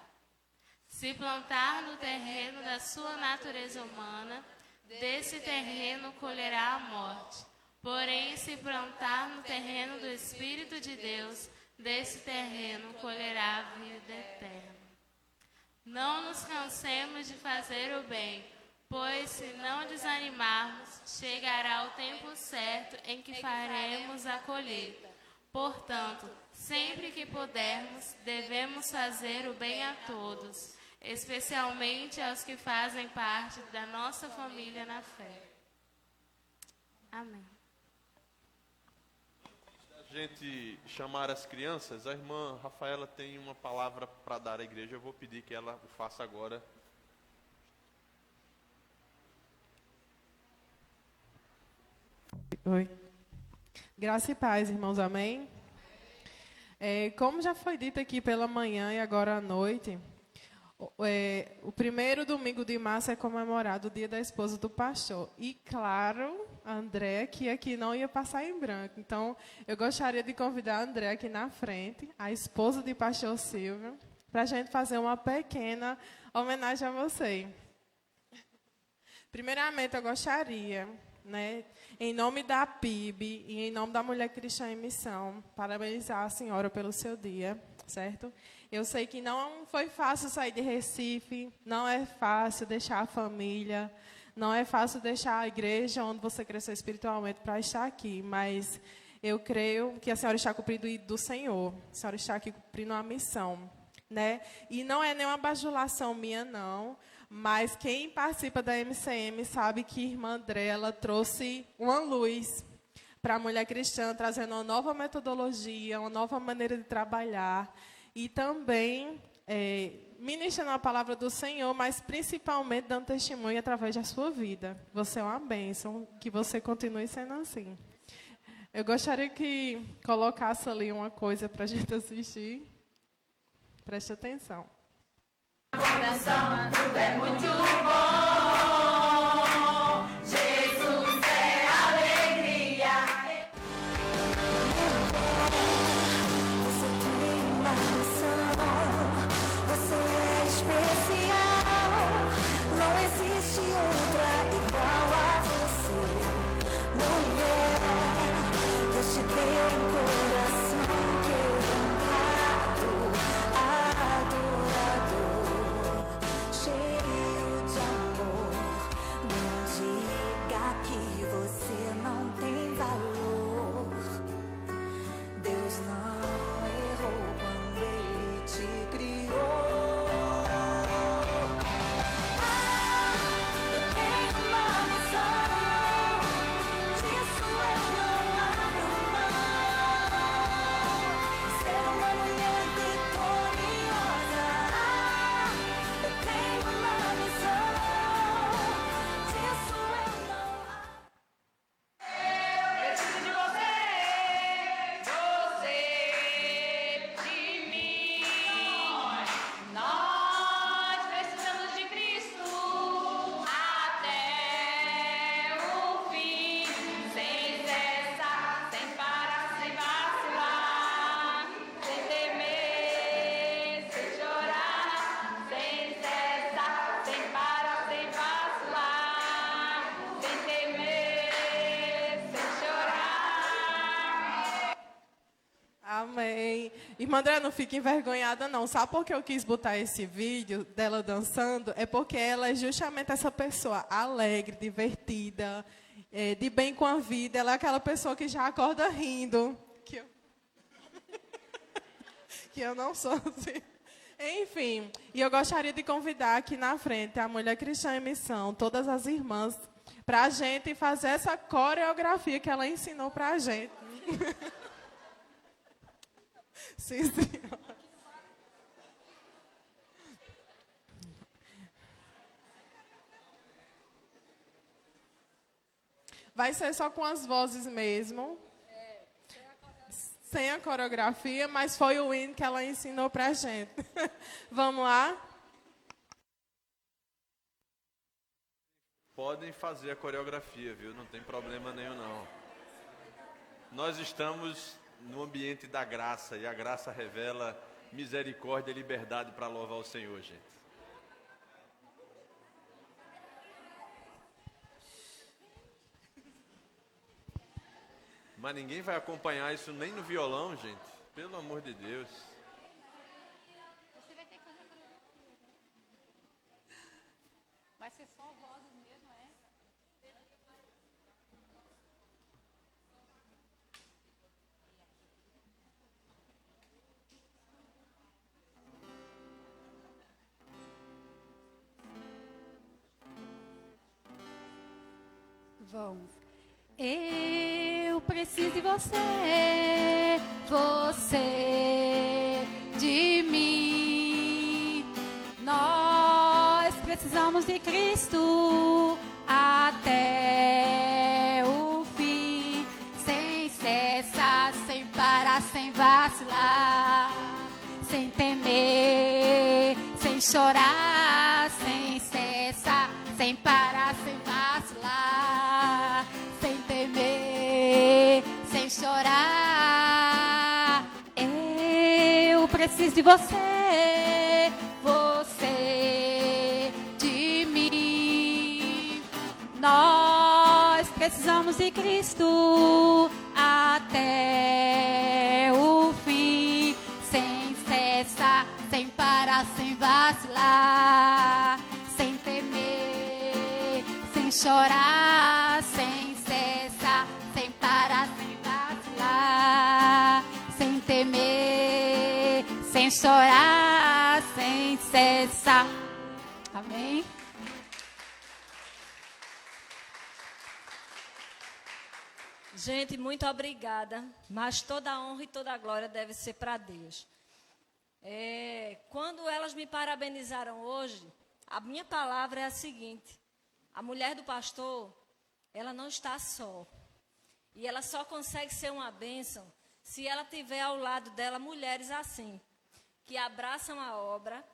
Se plantar no terreno da sua natureza humana, desse terreno colherá a morte. Porém, se plantar no terreno do Espírito de Deus, desse terreno colherá a vida eterna. Não nos cansemos de fazer o bem, pois se não desanimarmos, chegará o tempo certo em que faremos a colheita. Portanto, sempre que pudermos, devemos fazer o bem a todos, especialmente aos que fazem parte da nossa família na fé. Amém. A gente chamar as crianças, a irmã Rafaela tem uma palavra para dar à igreja. Eu vou pedir que ela o faça agora. Oi. Graça e paz, irmãos, amém? Como já foi dito aqui pela manhã e agora à noite, o primeiro domingo de março é comemorado o Dia da Esposa do Pastor. E, claro, a André, que aqui não ia passar em branco. Então, eu gostaria de convidar a André aqui na frente, a esposa de Pastor Silvio, para a gente fazer uma pequena homenagem a você. Primeiramente, eu gostaria, em nome da PIB e em nome da Mulher Cristã em Missão, parabenizar a senhora pelo seu dia, certo? Eu sei que não foi fácil sair de Recife, não é fácil deixar a família, não é fácil deixar a igreja onde você cresceu espiritualmente para estar aqui, mas eu creio que a senhora está cumprindo o ídolo do Senhor, a senhora está aqui cumprindo uma missão, E não é nenhuma bajulação minha, não, mas quem participa da MCM sabe que a irmã André, ela trouxe uma luz para a mulher cristã, trazendo uma nova metodologia, uma nova maneira de trabalhar, e também ministrando a palavra do Senhor, mas principalmente dando testemunho através da sua vida. Você é uma bênção, que você continue sendo assim. Eu gostaria que colocasse ali uma coisa para a gente assistir. Preste atenção. Coração, tudo é muito bom. Jesus é alegria. Você tem uma missão. Você é especial. Não existe outra igual a você. Mulher, Deus te deu um coração quebrantado, adorador, cheio de amor. Não diga que você não tem valor. Deus não errou quando Ele te criou. Eu tenho uma missão, disso eu não abro mão. Ser uma mulher vitoriosa. Eu tenho uma missão, disso eu não abro. Eu preciso de você de mim. Nós precisamos de Cristo até o fim, sem cessar, sem parar, sem vacilar, sem temer, sem chorar, sem cessar, sem parar, sem vacilar, sem temer, sem chorar. Amém. Irmã André, não fique envergonhada, não. Sabe por que eu quis botar esse vídeo dela dançando? É porque ela é justamente essa pessoa alegre, divertida, de bem com a vida. Ela é aquela pessoa que já acorda rindo. Que eu não sou assim. Enfim, e eu gostaria de convidar aqui na frente a Mulher Cristã em Missão, todas as irmãs, para a gente fazer essa coreografia que ela ensinou para a gente. Sim, senhora. Vai ser só com as vozes mesmo. sem a coreografia, mas foi o hino que ela ensinou para a gente. Vamos lá? Podem fazer a coreografia, viu? Não tem problema nenhum, não. Nós estamos no ambiente da graça, e a graça revela misericórdia e liberdade para louvar o Senhor, gente. Mas ninguém vai acompanhar isso nem no violão, gente. Pelo amor de Deus. Você vai ter que fazer a coreografia. Vai ser só vozes mesmo, é? Vamos. Eu preciso de você, você de mim. Nós precisamos de Cristo até o fim, sem cessar, sem parar, sem vacilar, sem temer, sem chorar, sem cessar, sem parar, sem vacilar, sem temer, sem chorar. Eu preciso de você, você de mim. Nós precisamos de Cristo até o fim, sem cessar, sem parar, sem vacilar, sem temer, sem chorar, sem cessar, sem parar, sem vacilar, sem temer, sem chorar, sem cessar. Amém? Gente, muito obrigada, mas toda a honra e toda a glória deve ser para Deus. Quando elas me parabenizaram hoje, a minha palavra é a seguinte: a mulher do pastor, ela não está só. E ela só consegue ser uma bênção se ela tiver ao lado dela mulheres assim, que abraçam a obra,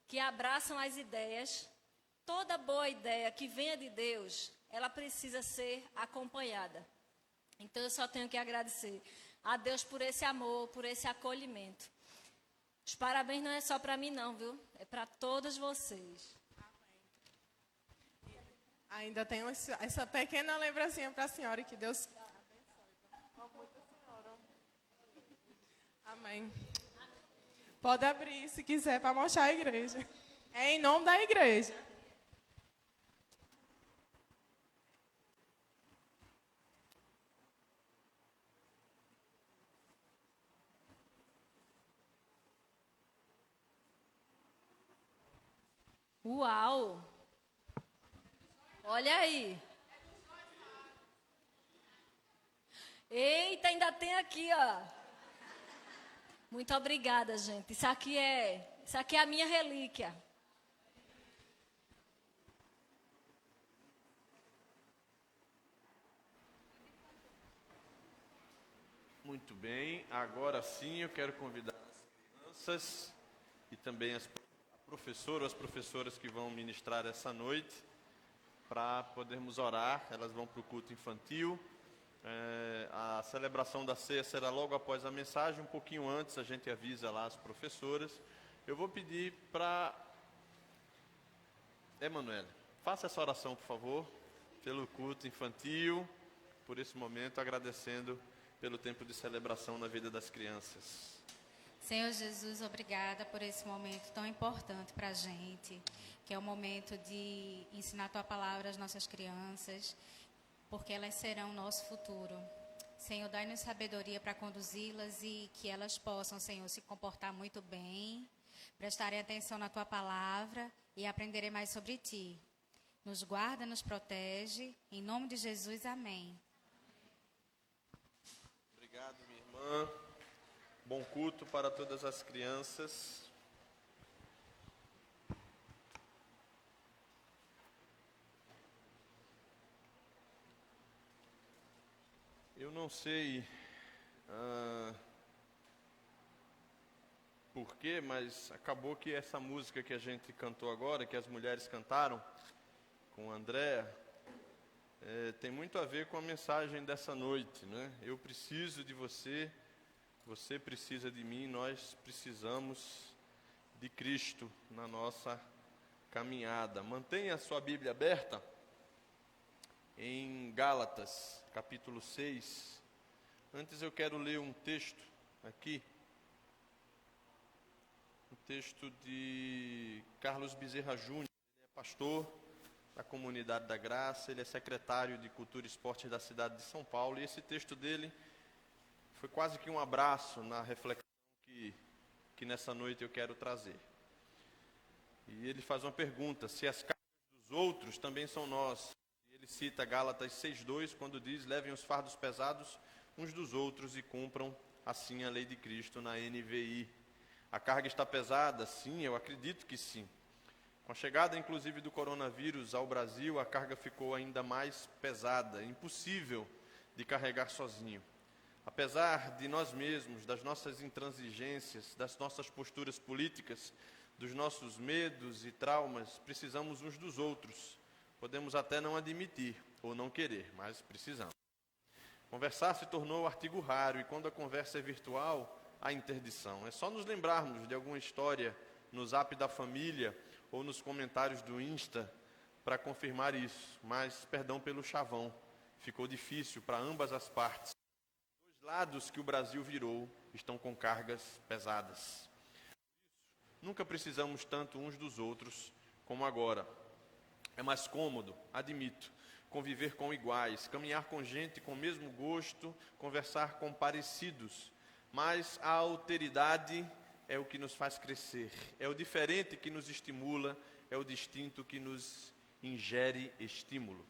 que abraçam as ideias. Toda boa ideia que venha de Deus, ela precisa ser acompanhada. Então, eu só tenho que agradecer a Deus por esse amor, por esse acolhimento. Os parabéns não é só para mim, não, viu? É para todas vocês. Ainda tenho essa pequena lembrancinha para a senhora, que Deus abençoe. Amém. Pode abrir, se quiser, para mostrar a igreja. É em nome da igreja. Uau! Olha aí. Eita, ainda tem aqui, ó. Muito obrigada, gente. Isso aqui é a minha relíquia. Muito bem, agora sim eu quero convidar as crianças e também as professoras que vão ministrar essa noite para podermos orar. Elas vão para o culto infantil. A celebração da ceia será logo após a mensagem, um pouquinho antes a gente avisa lá as professoras. Eu vou pedir para Emanuele, faça essa oração, por favor, pelo culto infantil, por esse momento, agradecendo pelo tempo de celebração na vida das crianças. Senhor Jesus, obrigada por esse momento tão importante para a gente, que é o momento de ensinar a Tua palavra às nossas crianças, porque elas serão o nosso futuro. Senhor, dai-nos sabedoria para conduzi-las e que elas possam, Senhor, se comportar muito bem, prestarem atenção na Tua palavra e aprenderem mais sobre Ti. Nos guarda, nos protege, em nome de Jesus, amém. Obrigado, minha irmã. Bom culto para todas as crianças. Eu não sei porquê, mas acabou que essa música que a gente cantou agora, que as mulheres cantaram com a Andréa, tem muito a ver com a mensagem dessa noite, né? Eu preciso de você, você precisa de mim, nós precisamos de Cristo na nossa caminhada. Mantenha a sua Bíblia aberta em Gálatas, capítulo 6. Antes eu quero ler um texto aqui, um texto de Carlos Bezerra Júnior. Ele é pastor da Comunidade da Graça, ele é secretário de Cultura e Esportes da cidade de São Paulo, e esse texto dele foi quase que um abraço na reflexão que nessa noite eu quero trazer. E ele faz uma pergunta: se as cargas dos outros também são nós. E ele cita Gálatas 6:2, quando diz: levem os fardos pesados uns dos outros e cumpram assim a lei de Cristo, na NVI. A carga está pesada? Sim, eu acredito que sim. Com a chegada, inclusive, do coronavírus ao Brasil, a carga ficou ainda mais pesada, impossível de carregar sozinho. Apesar de nós mesmos, das nossas intransigências, das nossas posturas políticas, dos nossos medos e traumas, precisamos uns dos outros. Podemos até não admitir ou não querer, mas precisamos. Conversar se tornou artigo raro, e quando a conversa é virtual, há interdição. É só nos lembrarmos de alguma história no Zap da família ou nos comentários do Insta para confirmar isso. Mas, perdão pelo chavão, ficou difícil para ambas as partes. Os dois lados que o Brasil virou estão com cargas pesadas. Nunca precisamos tanto uns dos outros como agora. É mais cômodo, admito, conviver com iguais, caminhar com gente com o mesmo gosto, conversar com parecidos. Mas a alteridade é o que nos faz crescer, é o diferente que nos estimula, é o distinto que nos ingere estímulo.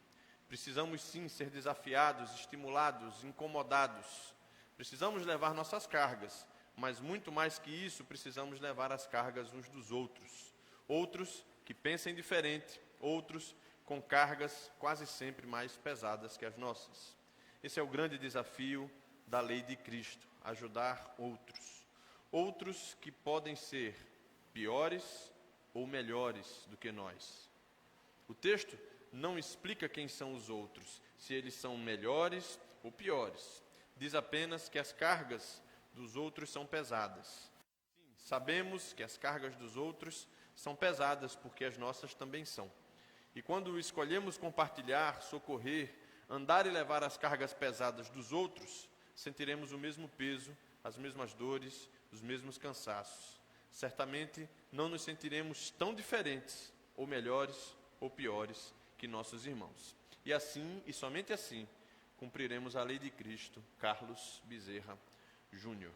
Precisamos sim ser desafiados, estimulados, incomodados. Precisamos levar nossas cargas, mas muito mais que isso, precisamos levar as cargas uns dos outros. Outros que pensem diferente, outros com cargas quase sempre mais pesadas que as nossas. Esse é o grande desafio da lei de Cristo, ajudar outros. Outros que podem ser piores ou melhores do que nós. O texto não explica quem são os outros, se eles são melhores ou piores. Diz apenas que as cargas dos outros são pesadas. Sim, sabemos que as cargas dos outros são pesadas, porque as nossas também são. E quando escolhemos compartilhar, socorrer, andar e levar as cargas pesadas dos outros, sentiremos o mesmo peso, as mesmas dores, os mesmos cansaços. Certamente não nos sentiremos tão diferentes, ou melhores, ou piores que nossos irmãos. E assim, e somente assim, cumpriremos a lei de Cristo. Carlos Bezerra Júnior.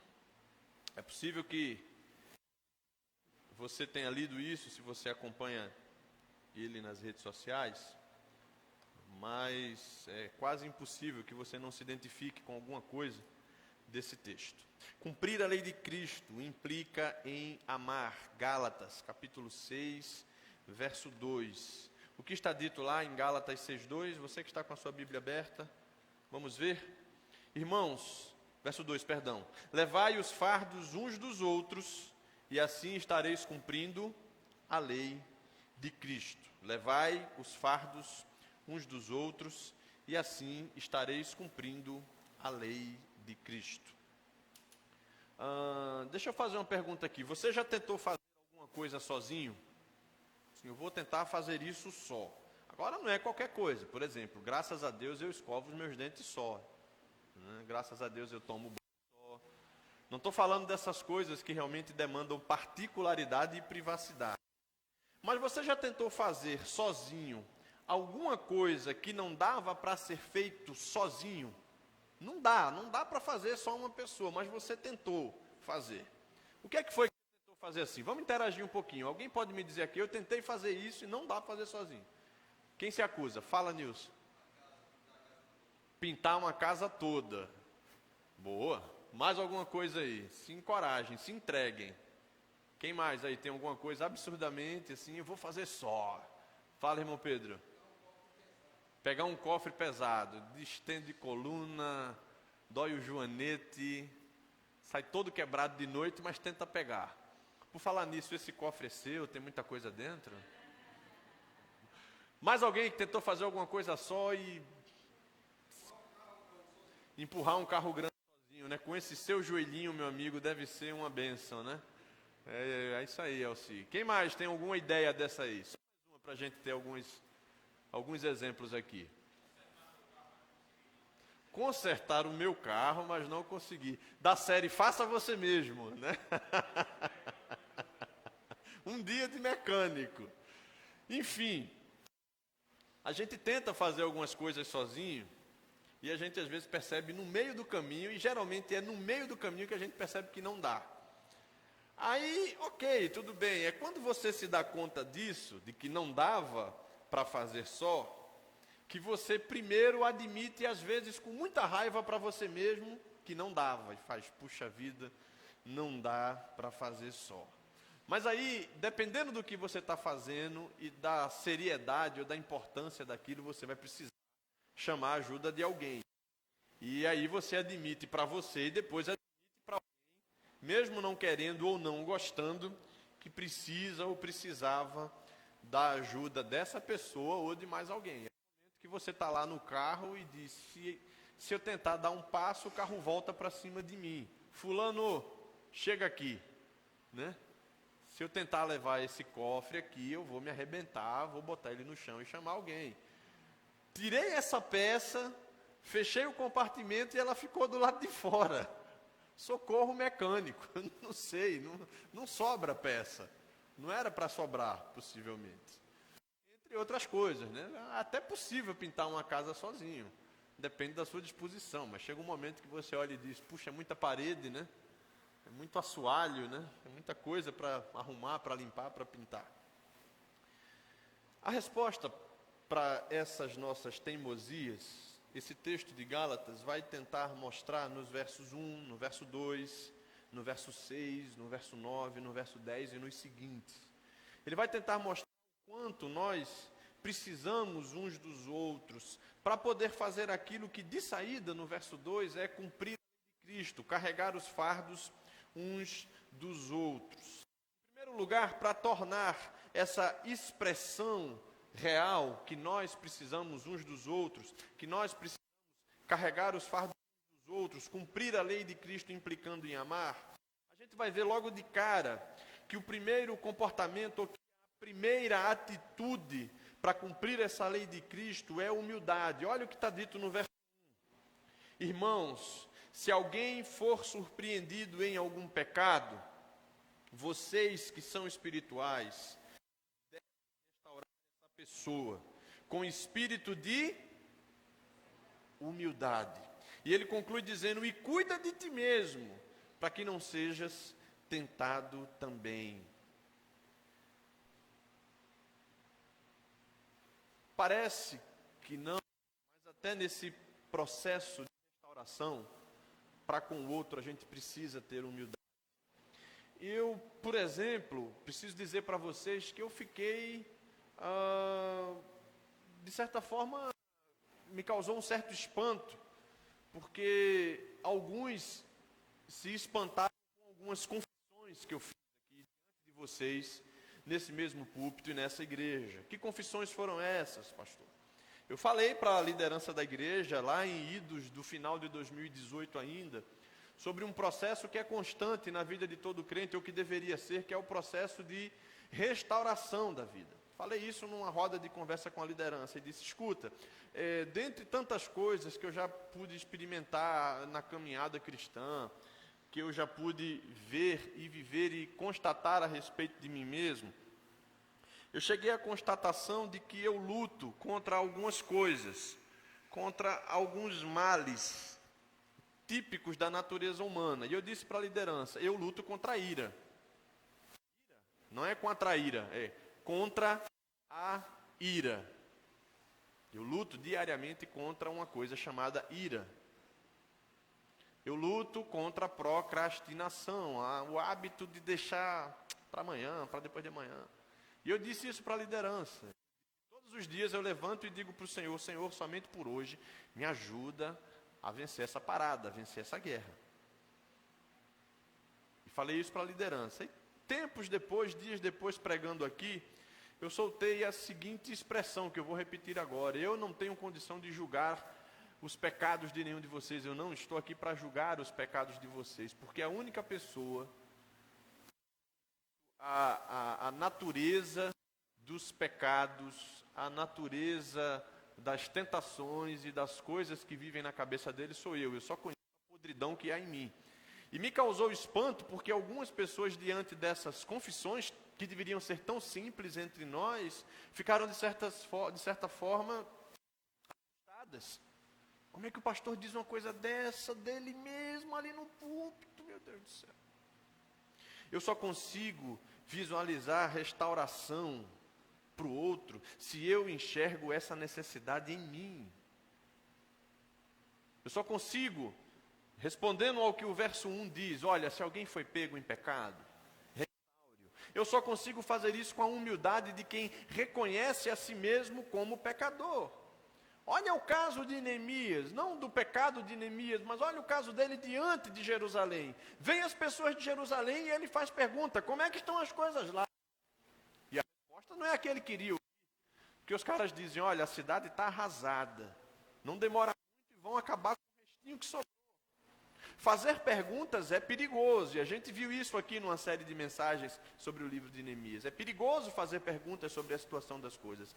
É possível que você tenha lido isso, se você acompanha ele nas redes sociais, mas é quase impossível que você não se identifique com alguma coisa desse texto. Cumprir a lei de Cristo implica em amar. Gálatas, capítulo 6, verso 2. O que está dito lá em Gálatas 6:2? Você que está com a sua Bíblia aberta, vamos ver? Irmãos, verso 2, perdão. Levai os fardos uns dos outros, e assim estareis cumprindo a lei de Cristo. Levai os fardos uns dos outros, e assim estareis cumprindo a lei de Cristo. Deixa eu fazer uma pergunta aqui. Você já tentou fazer alguma coisa sozinho? Assim, eu vou tentar fazer isso só. Agora não é qualquer coisa. Por exemplo, graças a Deus eu escovo os meus dentes só. Né? Graças a Deus eu tomo banho só. Não estou falando dessas coisas que realmente demandam particularidade e privacidade. Mas você já tentou fazer sozinho alguma coisa que não dava para ser feito sozinho? Não dá para fazer só uma pessoa, mas você tentou fazer. O que é que foi que você tentou fazer assim? Vamos interagir um pouquinho. Alguém pode me dizer aqui, eu tentei fazer isso e não dá para fazer sozinho. Quem se acusa? Fala, Nilson. Pintar uma casa toda. Boa. Mais alguma coisa aí? Se encorajem, se entreguem. Quem mais aí tem alguma coisa absurdamente assim, eu vou fazer só? Fala, irmão Pedro. Pegar um cofre pesado, distende coluna, dói o joanete, sai todo quebrado de noite, mas tenta pegar. Por falar nisso, esse cofre é seu, tem muita coisa dentro? Mais alguém que tentou fazer alguma coisa só e empurrar um carro grande sozinho, né? Com esse seu joelhinho, meu amigo, deve ser uma bênção, né? É isso aí, Elci. Quem mais tem alguma ideia dessa aí? Só mais uma para a gente ter alguns exemplos aqui. Consertar o meu carro, mas não consegui. Da série Faça Você Mesmo, né? Um dia de mecânico. Enfim, a gente tenta fazer algumas coisas sozinho e a gente às vezes percebe no meio do caminho, e geralmente é no meio do caminho que a gente percebe que não dá. Aí, ok, tudo bem. É quando você se dá conta disso, de que não dava para fazer só, que você primeiro admite, às vezes com muita raiva para você mesmo, que não dava. E faz, puxa vida, não dá para fazer só. Mas aí, dependendo do que você está fazendo e da seriedade ou da importância daquilo, você vai precisar chamar a ajuda de alguém. E aí você admite para você e depois admite para alguém, mesmo não querendo ou não gostando, que precisa ou precisava da ajuda dessa pessoa ou de mais alguém. É o momento que você está lá no carro e diz, se eu tentar dar um passo, o carro volta para cima de mim. Fulano, chega aqui, né? Se eu tentar levar esse cofre aqui, eu vou me arrebentar, vou botar ele no chão e chamar alguém. Tirei essa peça, fechei o compartimento e ela ficou do lado de fora. Socorro mecânico, não sei, não sobra peça. Não era para sobrar, possivelmente. Entre outras coisas, né? Até possível pintar uma casa sozinho. Depende da sua disposição, mas chega um momento que você olha e diz, puxa, é muita parede, né? É muito assoalho, né? É muita coisa para arrumar, para limpar, para pintar. A resposta para essas nossas teimosias, esse texto de Gálatas vai tentar mostrar nos versos 1, no verso 2, no verso 6, no verso 9, no verso 10 e nos seguintes. Ele vai tentar mostrar o quanto nós precisamos uns dos outros para poder fazer aquilo que de saída no verso 2 é cumprir a lei de Cristo, carregar os fardos uns dos outros. Em primeiro lugar, para tornar essa expressão real que nós precisamos uns dos outros, que nós precisamos carregar os fardos uns dos outros, cumprir a lei de Cristo implicando em amar, a gente vai ver logo de cara que o primeiro comportamento, ou que a primeira atitude para cumprir essa lei de Cristo é humildade. Olha o que está dito no verso 1. Irmãos, se alguém for surpreendido em algum pecado, vocês que são espirituais, devem restaurar essa pessoa com espírito de humildade. E ele conclui dizendo, e cuida de ti mesmo, para que não sejas tentado também. Parece que não, mas até nesse processo de restauração, para com o outro a gente precisa ter humildade. Eu, por exemplo, preciso dizer para vocês que eu fiquei, de certa forma, me causou um certo espanto, porque alguns se espantaram com algumas confissões que eu fiz aqui diante de vocês, nesse mesmo púlpito e nessa igreja. Que confissões foram essas, pastor? Eu falei para a liderança da igreja, lá em idos do final de 2018 ainda, sobre um processo que é constante na vida de todo crente, ou que deveria ser, que é o processo de restauração da vida. Falei isso numa roda de conversa com a liderança e disse, escuta, dentre tantas coisas que eu já pude experimentar na caminhada cristã, que eu já pude ver e viver e constatar a respeito de mim mesmo, eu cheguei à constatação de que eu luto contra algumas coisas, contra alguns males típicos da natureza humana. E eu disse para a liderança, eu luto contra a ira. Não é contra a ira, é contra a ira. Eu luto diariamente contra uma coisa chamada ira. Eu luto contra a procrastinação, o hábito de deixar para amanhã, para depois de amanhã. E eu disse isso para a liderança. Todos os dias eu levanto e digo para o Senhor, Senhor, somente por hoje, me ajuda a vencer essa parada, a vencer essa guerra. E falei isso para a liderança. E tempos depois, dias depois, pregando aqui, eu soltei a seguinte expressão que eu vou repetir agora: eu não tenho condição de julgar os pecados de nenhum de vocês. Eu não estou aqui para julgar os pecados de vocês, porque a única pessoa, a natureza dos pecados, a natureza das tentações e das coisas que vivem na cabeça dele sou eu. Eu só conheço a podridão que há em mim. E me causou espanto porque algumas pessoas, diante dessas confissões que deveriam ser tão simples entre nós, ficaram de certa forma assustadas. Como é que o pastor diz uma coisa dessa dele mesmo ali no púlpito? Meu Deus do céu. Eu só consigo visualizar restauração para o outro se eu enxergo essa necessidade em mim. Eu só consigo, respondendo ao que o verso 1 diz, olha, se alguém foi pego em pecado, restaure-o. Eu só consigo fazer isso com a humildade de quem reconhece a si mesmo como pecador. Olha o caso de Neemias, não do pecado de Neemias, mas olha o caso dele diante de Jerusalém. Vêm as pessoas de Jerusalém e ele faz pergunta: como é que estão as coisas lá? E a resposta não é a que ele queria ouvir, porque os caras dizem: olha, a cidade está arrasada, não demora muito e vão acabar com o restinho que sobrou. Fazer perguntas é perigoso, e a gente viu isso aqui numa série de mensagens sobre o livro de Neemias. É perigoso fazer perguntas sobre a situação das coisas.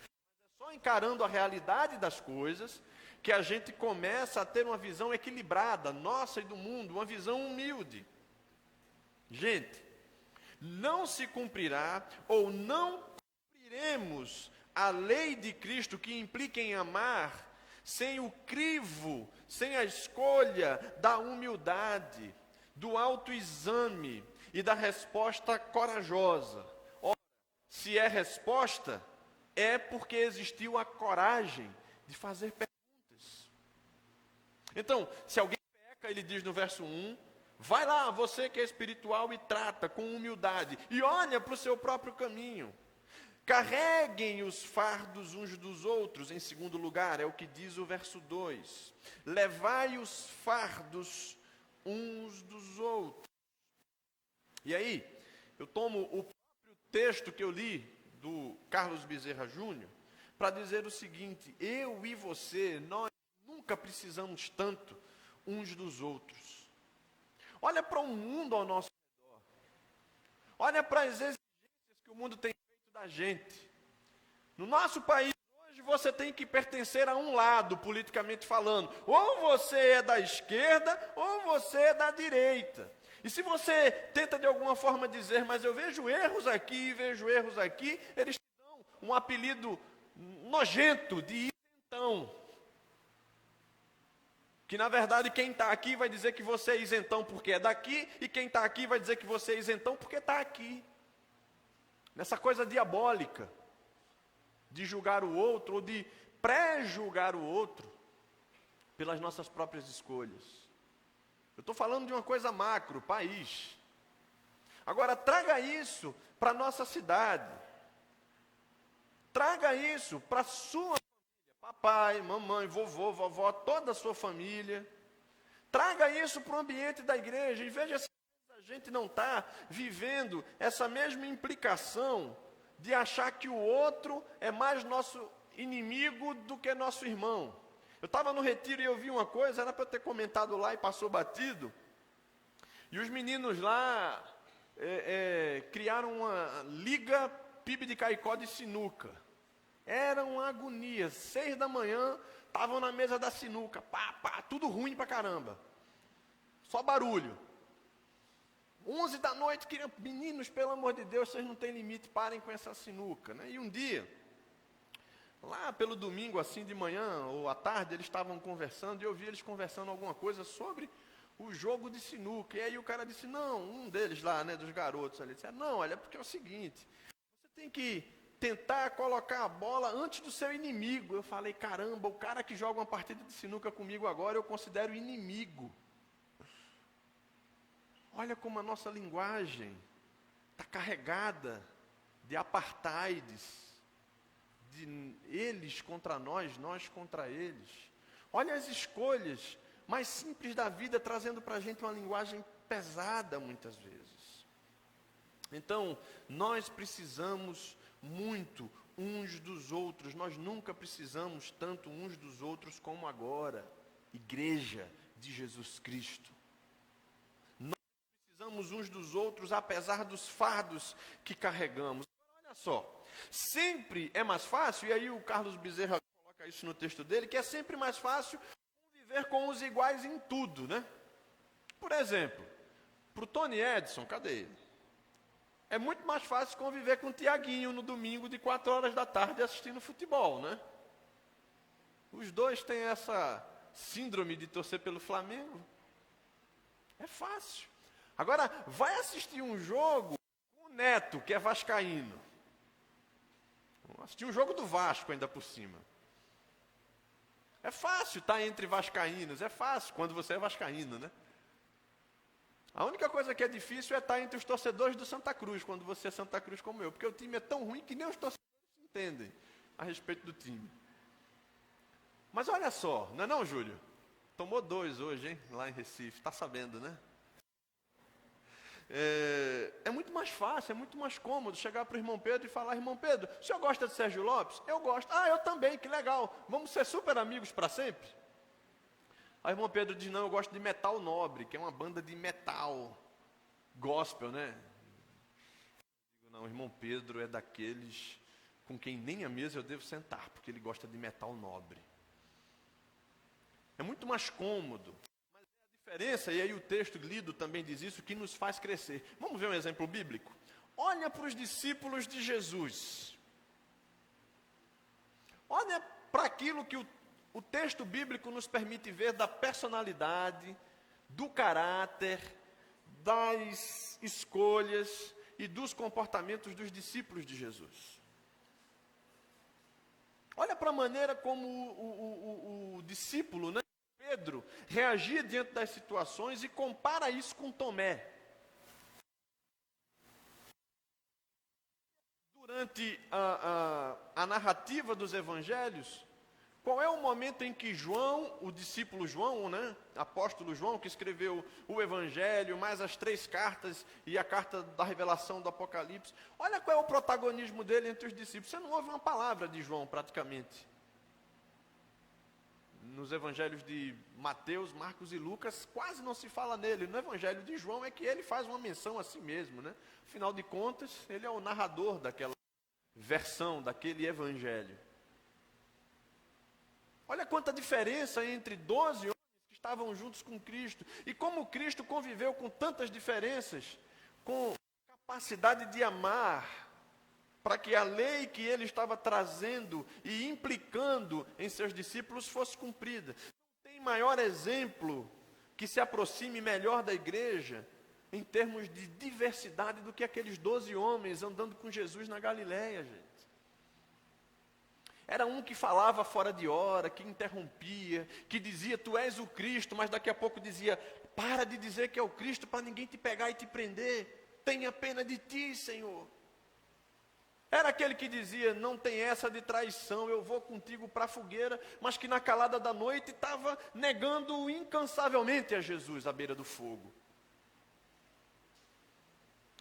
Só encarando a realidade das coisas que a gente começa a ter uma visão equilibrada, nossa e do mundo, uma visão humilde. Gente, não se cumprirá ou não cumpriremos a lei de Cristo que implica em amar sem o crivo, sem a escolha da humildade, do autoexame e da resposta corajosa. Ora, se é resposta, é porque existiu a coragem de fazer perguntas. Então, se alguém peca, ele diz no verso 1, vai lá, você que é espiritual, e trata com humildade, e olha para o seu próprio caminho. Carreguem os fardos uns dos outros, em segundo lugar, é o que diz o verso 2. Levai os fardos uns dos outros. E aí, eu tomo o próprio texto que eu li, do Carlos Bezerra Júnior, para dizer o seguinte: eu e você, nós nunca precisamos tanto uns dos outros. Olha para o mundo ao nosso redor. Olha para as exigências que o mundo tem feito da gente. No nosso país, hoje, você tem que pertencer a um lado, politicamente falando. Ou você é da esquerda, ou você é da direita. E se você tenta de alguma forma dizer, mas eu vejo erros aqui, eles te dão um apelido nojento de isentão. Que na verdade quem está aqui vai dizer que você é isentão porque é daqui, e quem está aqui vai dizer que você é isentão porque está aqui. Nessa coisa diabólica de julgar o outro, ou de pré-julgar o outro pelas nossas próprias escolhas. Eu estou falando de uma coisa macro, país. Agora, traga isso para a nossa cidade. Traga isso para a sua família. Papai, mamãe, vovô, vovó, toda a sua família. Traga isso para o ambiente da igreja. E veja se a gente não está vivendo essa mesma implicação de achar que o outro é mais nosso inimigo do que nosso irmão. Eu estava no retiro e eu vi uma coisa, era para eu ter comentado lá e passou batido. E os meninos lá criaram uma liga PIB de Caicó de sinuca. Era uma agonia. 6 da manhã, estavam na mesa da sinuca. Pá, pá, tudo ruim pra caramba. Só barulho. 11 da noite, queriam, meninos, pelo amor de Deus, vocês não têm limite, parem com essa sinuca. Né? E um dia, lá pelo domingo, assim de manhã ou à tarde, eles estavam conversando, e eu vi eles conversando alguma coisa sobre o jogo de sinuca. E aí o cara disse, não, um deles lá, né, dos garotos ali, disse, não, olha, porque é o seguinte, você tem que tentar colocar a bola antes do seu inimigo. Eu falei, caramba, o cara que joga uma partida de sinuca comigo agora, eu considero inimigo. Olha como a nossa linguagem está carregada de apartheids, de eles contra nós, nós contra eles. Olha as escolhas mais simples da vida, trazendo para a gente uma linguagem pesada muitas vezes. Então, nós precisamos muito uns dos outros. Nós nunca precisamos tanto uns dos outros como agora. Igreja de Jesus Cristo. Nós precisamos uns dos outros, apesar dos fardos que carregamos. Olha só, sempre é mais fácil, e aí o Carlos Bezerra coloca isso no texto dele, que é sempre mais fácil conviver com os iguais em tudo, né? Por exemplo, para o Tony Edson, cadê ele? É muito mais fácil conviver com o Tiaguinho no domingo de 4 horas da tarde assistindo futebol, né? Os dois têm essa síndrome de torcer pelo Flamengo. É fácil. Agora, vai assistir um jogo com o Neto, que é vascaíno. Vamos assistir um jogo do Vasco ainda por cima. É fácil estar entre vascaínos, é fácil quando você é vascaíno, né? A única coisa que é difícil é estar entre os torcedores do Santa Cruz, quando você é Santa Cruz como eu, porque o time é tão ruim que nem os torcedores se entendem a respeito do time. Mas olha só, não é não, Júlio? Tomou 2 hoje, hein? Lá em Recife, está sabendo, né? É muito mais fácil, é muito mais cômodo chegar para o irmão Pedro e falar: irmão Pedro, o senhor gosta de Sérgio Lopes? Eu gosto. Ah, eu também, que legal. Vamos ser super amigos para sempre? Aí o irmão Pedro diz: não, eu gosto de Metal Nobre, que é uma banda de metal, gospel, né? Eu digo: não, o irmão Pedro é daqueles com quem nem à mesa eu devo sentar, porque ele gosta de metal nobre. É muito mais cômodo. Mas é a diferença, e aí o texto lido também diz isso, que nos faz crescer. Vamos ver um exemplo bíblico? Olha para os discípulos de Jesus. Olha para aquilo que o texto bíblico nos permite ver da personalidade, do caráter, das escolhas e dos comportamentos dos discípulos de Jesus. Olha para a maneira como o discípulo, né, Pedro, reagia diante das situações e compara isso com Tomé. Durante a narrativa dos evangelhos, qual é o momento em que João, o discípulo João, né, apóstolo João, que escreveu o Evangelho, mais as 3 cartas e a carta da revelação do Apocalipse, olha qual é o protagonismo dele entre os discípulos. Você não ouve uma palavra de João praticamente. Nos evangelhos de Mateus, Marcos e Lucas, quase não se fala nele. No evangelho de João é que ele faz uma menção a si mesmo, né? Afinal de contas, ele é o narrador daquela versão, daquele evangelho. Olha quanta diferença entre 12 homens que estavam juntos com Cristo. E como Cristo conviveu com tantas diferenças, com capacidade de amar, para que a lei que ele estava trazendo e implicando em seus discípulos fosse cumprida. Não tem maior exemplo que se aproxime melhor da igreja, em termos de diversidade, do que aqueles 12 homens andando com Jesus na Galileia, gente. Era um que falava fora de hora, que interrompia, que dizia: tu és o Cristo, mas daqui a pouco dizia: para de dizer que é o Cristo para ninguém te pegar e te prender. Tenha pena de ti, Senhor. Era aquele que dizia: não tem essa de traição, eu vou contigo para a fogueira, mas que na calada da noite estava negando incansavelmente a Jesus à beira do fogo.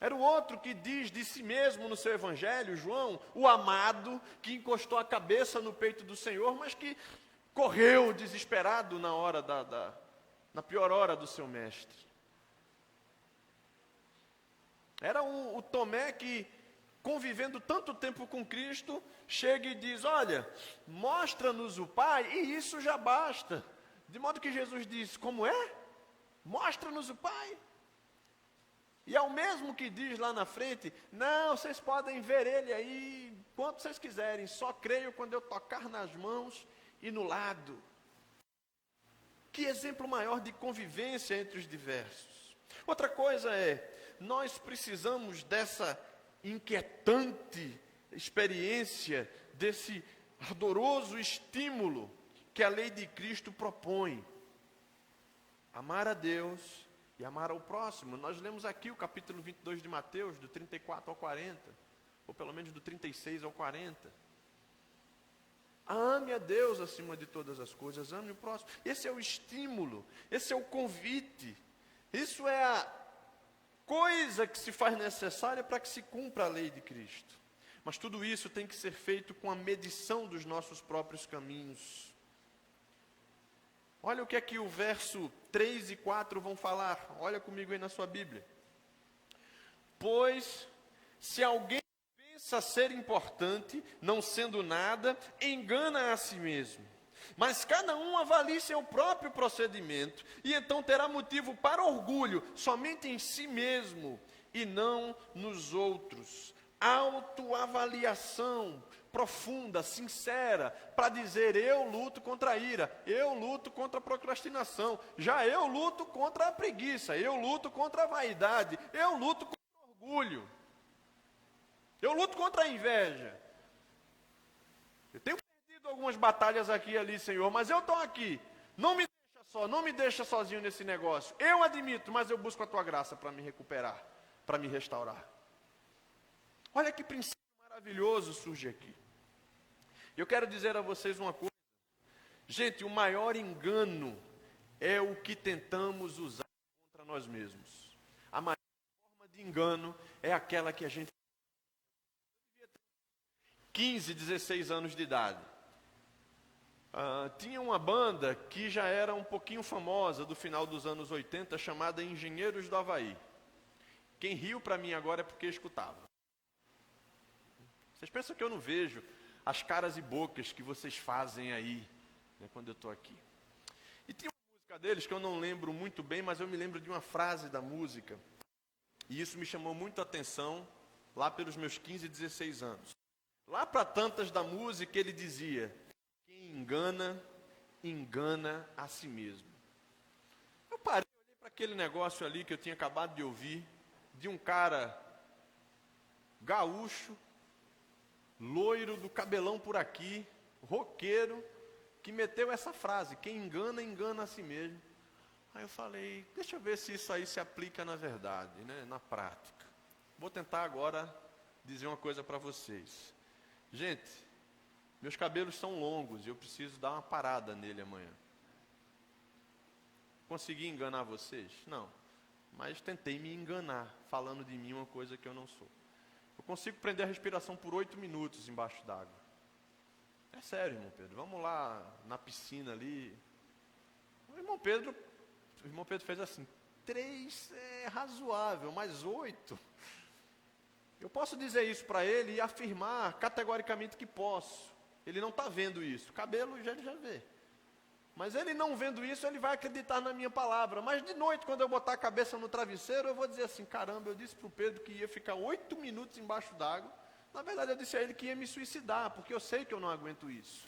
Era o outro que diz de si mesmo no seu evangelho, João, o amado, que encostou a cabeça no peito do Senhor, mas que correu desesperado na pior hora do seu mestre. Era o Tomé que, convivendo tanto tempo com Cristo, chega e diz: olha, mostra-nos o Pai e isso já basta. De modo que Jesus diz: como é? Mostra-nos o Pai. E é o mesmo que diz lá na frente: não, vocês podem ver ele aí quanto vocês quiserem, só creio quando eu tocar nas mãos e no lado. Que exemplo maior de convivência entre os diversos. Outra coisa é, nós precisamos dessa inquietante experiência, desse ardoroso estímulo que a lei de Cristo propõe. Amar a Deus e amar ao próximo. Nós lemos aqui o capítulo 22 de Mateus, do 34 ao 40, ou pelo menos do 36 ao 40. Ame a Deus acima de todas as coisas, ame o próximo. Esse é o estímulo, esse é o convite, isso é a coisa que se faz necessária para que se cumpra a lei de Cristo. Mas tudo isso tem que ser feito com a medição dos nossos próprios caminhos. Olha o que é que o verso 3 e 4 vão falar. Olha comigo aí na sua Bíblia. Pois, se alguém pensa ser importante, não sendo nada, engana a si mesmo. Mas cada um avalie seu próprio procedimento, e então terá motivo para orgulho somente em si mesmo, e não nos outros. Autoavaliação profunda, sincera, para dizer: eu luto contra a ira, eu luto contra a procrastinação, já eu luto contra a preguiça, eu luto contra a vaidade, eu luto contra o orgulho, eu luto contra a inveja. Eu tenho perdido algumas batalhas aqui e ali, Senhor, mas eu estou aqui. Não me deixa só, não me deixa sozinho nesse negócio. Eu admito, mas eu busco a Tua graça para me recuperar, para me restaurar. Olha que princípio maravilhoso surge aqui. Eu quero dizer a vocês uma coisa. Gente, o maior engano é o que tentamos usar contra nós mesmos. A maior forma de engano é aquela que a gente... 15, 16 anos de idade. Tinha uma banda que já era um pouquinho famosa do final dos anos 80, chamada Engenheiros do Havaí. Quem riu para mim agora é porque escutava. Vocês pensam que eu não vejo as caras e bocas que vocês fazem aí, né, quando eu estou aqui. E tinha uma música deles que eu não lembro muito bem, mas eu me lembro de uma frase da música. E isso me chamou muito a atenção lá pelos meus 15, 16 anos. Lá para tantas da música ele dizia: quem engana, engana a si mesmo. Eu parei, olhei para aquele negócio ali que eu tinha acabado de ouvir, de um cara gaúcho, loiro, do cabelão por aqui, roqueiro, que meteu essa frase: quem engana, engana a si mesmo. Aí eu falei: deixa eu ver se isso aí se aplica na verdade, né, na prática. Vou tentar agora dizer uma coisa para vocês. Gente, meus cabelos são longos e eu preciso dar uma parada nele amanhã. Consegui enganar vocês? Não. Mas tentei me enganar, falando de mim uma coisa que eu não sou. Eu consigo prender a respiração por 8 minutos embaixo d'água. É sério, irmão Pedro. Vamos lá na piscina ali. O irmão Pedro fez assim: 3 é razoável, mas 8... Eu posso dizer isso para ele e afirmar categoricamente que posso. Ele não está vendo isso. Cabelo ele já vê. Mas ele não vendo isso, ele vai acreditar na minha palavra. Mas de noite, quando eu botar a cabeça no travesseiro, eu vou dizer assim: caramba, eu disse para o Pedro que ia ficar 8 minutos embaixo d'água. Na verdade, eu disse a ele que ia me suicidar, porque eu sei que eu não aguento isso.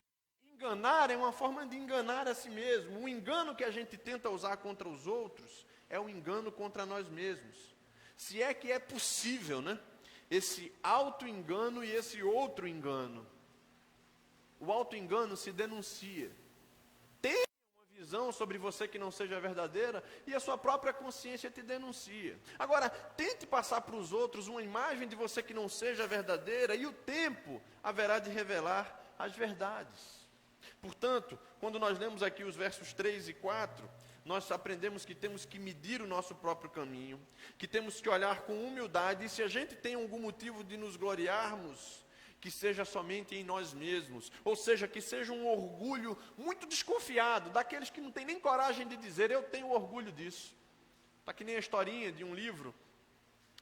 Enganar é uma forma de enganar a si mesmo. O engano que a gente tenta usar contra os outros é um engano contra nós mesmos. Se é que é possível, né? Esse auto-engano e esse outro engano. O auto-engano se denuncia. Tenha uma visão sobre você que não seja verdadeira e a sua própria consciência te denuncia. Agora, tente passar para os outros uma imagem de você que não seja verdadeira e o tempo haverá de revelar as verdades. Portanto, quando nós lemos aqui os versos 3 e 4... nós aprendemos que temos que medir o nosso próprio caminho, que temos que olhar com humildade, e se a gente tem algum motivo de nos gloriarmos, que seja somente em nós mesmos, ou seja, que seja um orgulho muito desconfiado, daqueles que não têm nem coragem de dizer: eu tenho orgulho disso. Está que nem a historinha de um livro,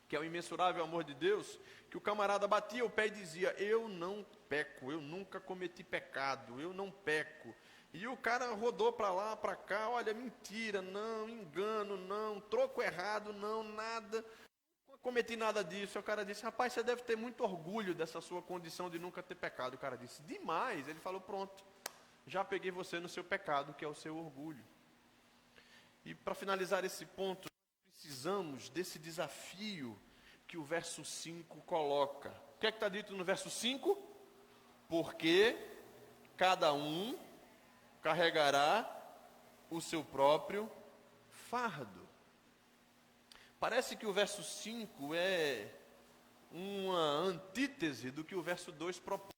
que é o Imensurável Amor de Deus, que o camarada batia o pé e dizia: eu não peco, eu nunca cometi pecado, eu não peco. E o cara rodou para lá, para cá: olha, mentira, não, engano, não, troco errado, não, nada, não cometi nada disso. E o cara disse: rapaz, você deve ter muito orgulho dessa sua condição de nunca ter pecado. O cara disse: demais. Ele falou: pronto, já peguei você no seu pecado, que é o seu orgulho. E para finalizar esse ponto, precisamos desse desafio que o verso 5 coloca. O que é que está dito no verso 5? Porque cada um carregará o seu próprio fardo. Parece que o verso 5 é uma antítese do que o verso 2 propõe.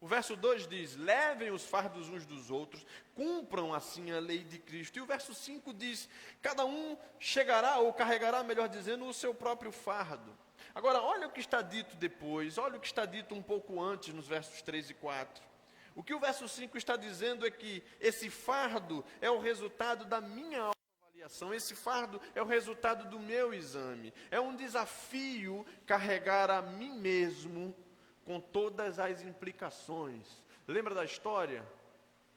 O verso 2 diz: levem os fardos uns dos outros, cumpram assim a lei de Cristo. E o verso 5 diz: cada um chegará, ou carregará, melhor dizendo, o seu próprio fardo. Agora, olha o que está dito depois, olha o que está dito um pouco antes, nos versos 3 e 4. O que o verso 5 está dizendo é que esse fardo é o resultado da minha autoavaliação, esse fardo é o resultado do meu exame. É um desafio carregar a mim mesmo com todas as implicações. Lembra da história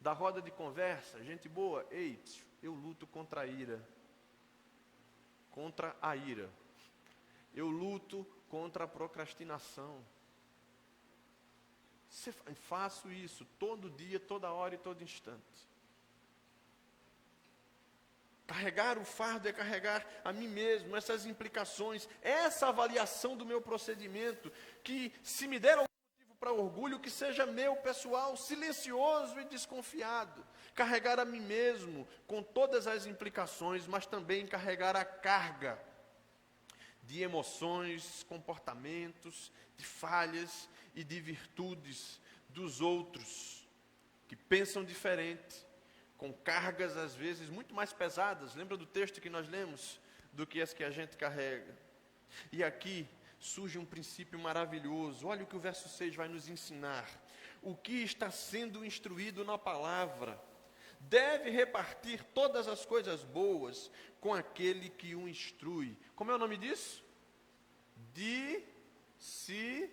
da roda de conversa? Gente boa, ei, eu luto contra a ira. Contra a ira. Eu luto contra a procrastinação. Faço isso todo dia, toda hora e todo instante. Carregar o fardo é carregar a mim mesmo, essas implicações, essa avaliação do meu procedimento, que se me der algum motivo para orgulho, que seja meu pessoal, silencioso e desconfiado. Carregar a mim mesmo com todas as implicações, mas também carregar a carga de emoções, comportamentos, de falhas e de virtudes dos outros, que pensam diferente, com cargas às vezes muito mais pesadas, lembra do texto que nós lemos, do que as que a gente carrega. E aqui surge um princípio maravilhoso, olha o que o verso 6 vai nos ensinar. O que está sendo instruído na palavra deve repartir todas as coisas boas com aquele que o instrui. Como é o nome disso? Discipulado.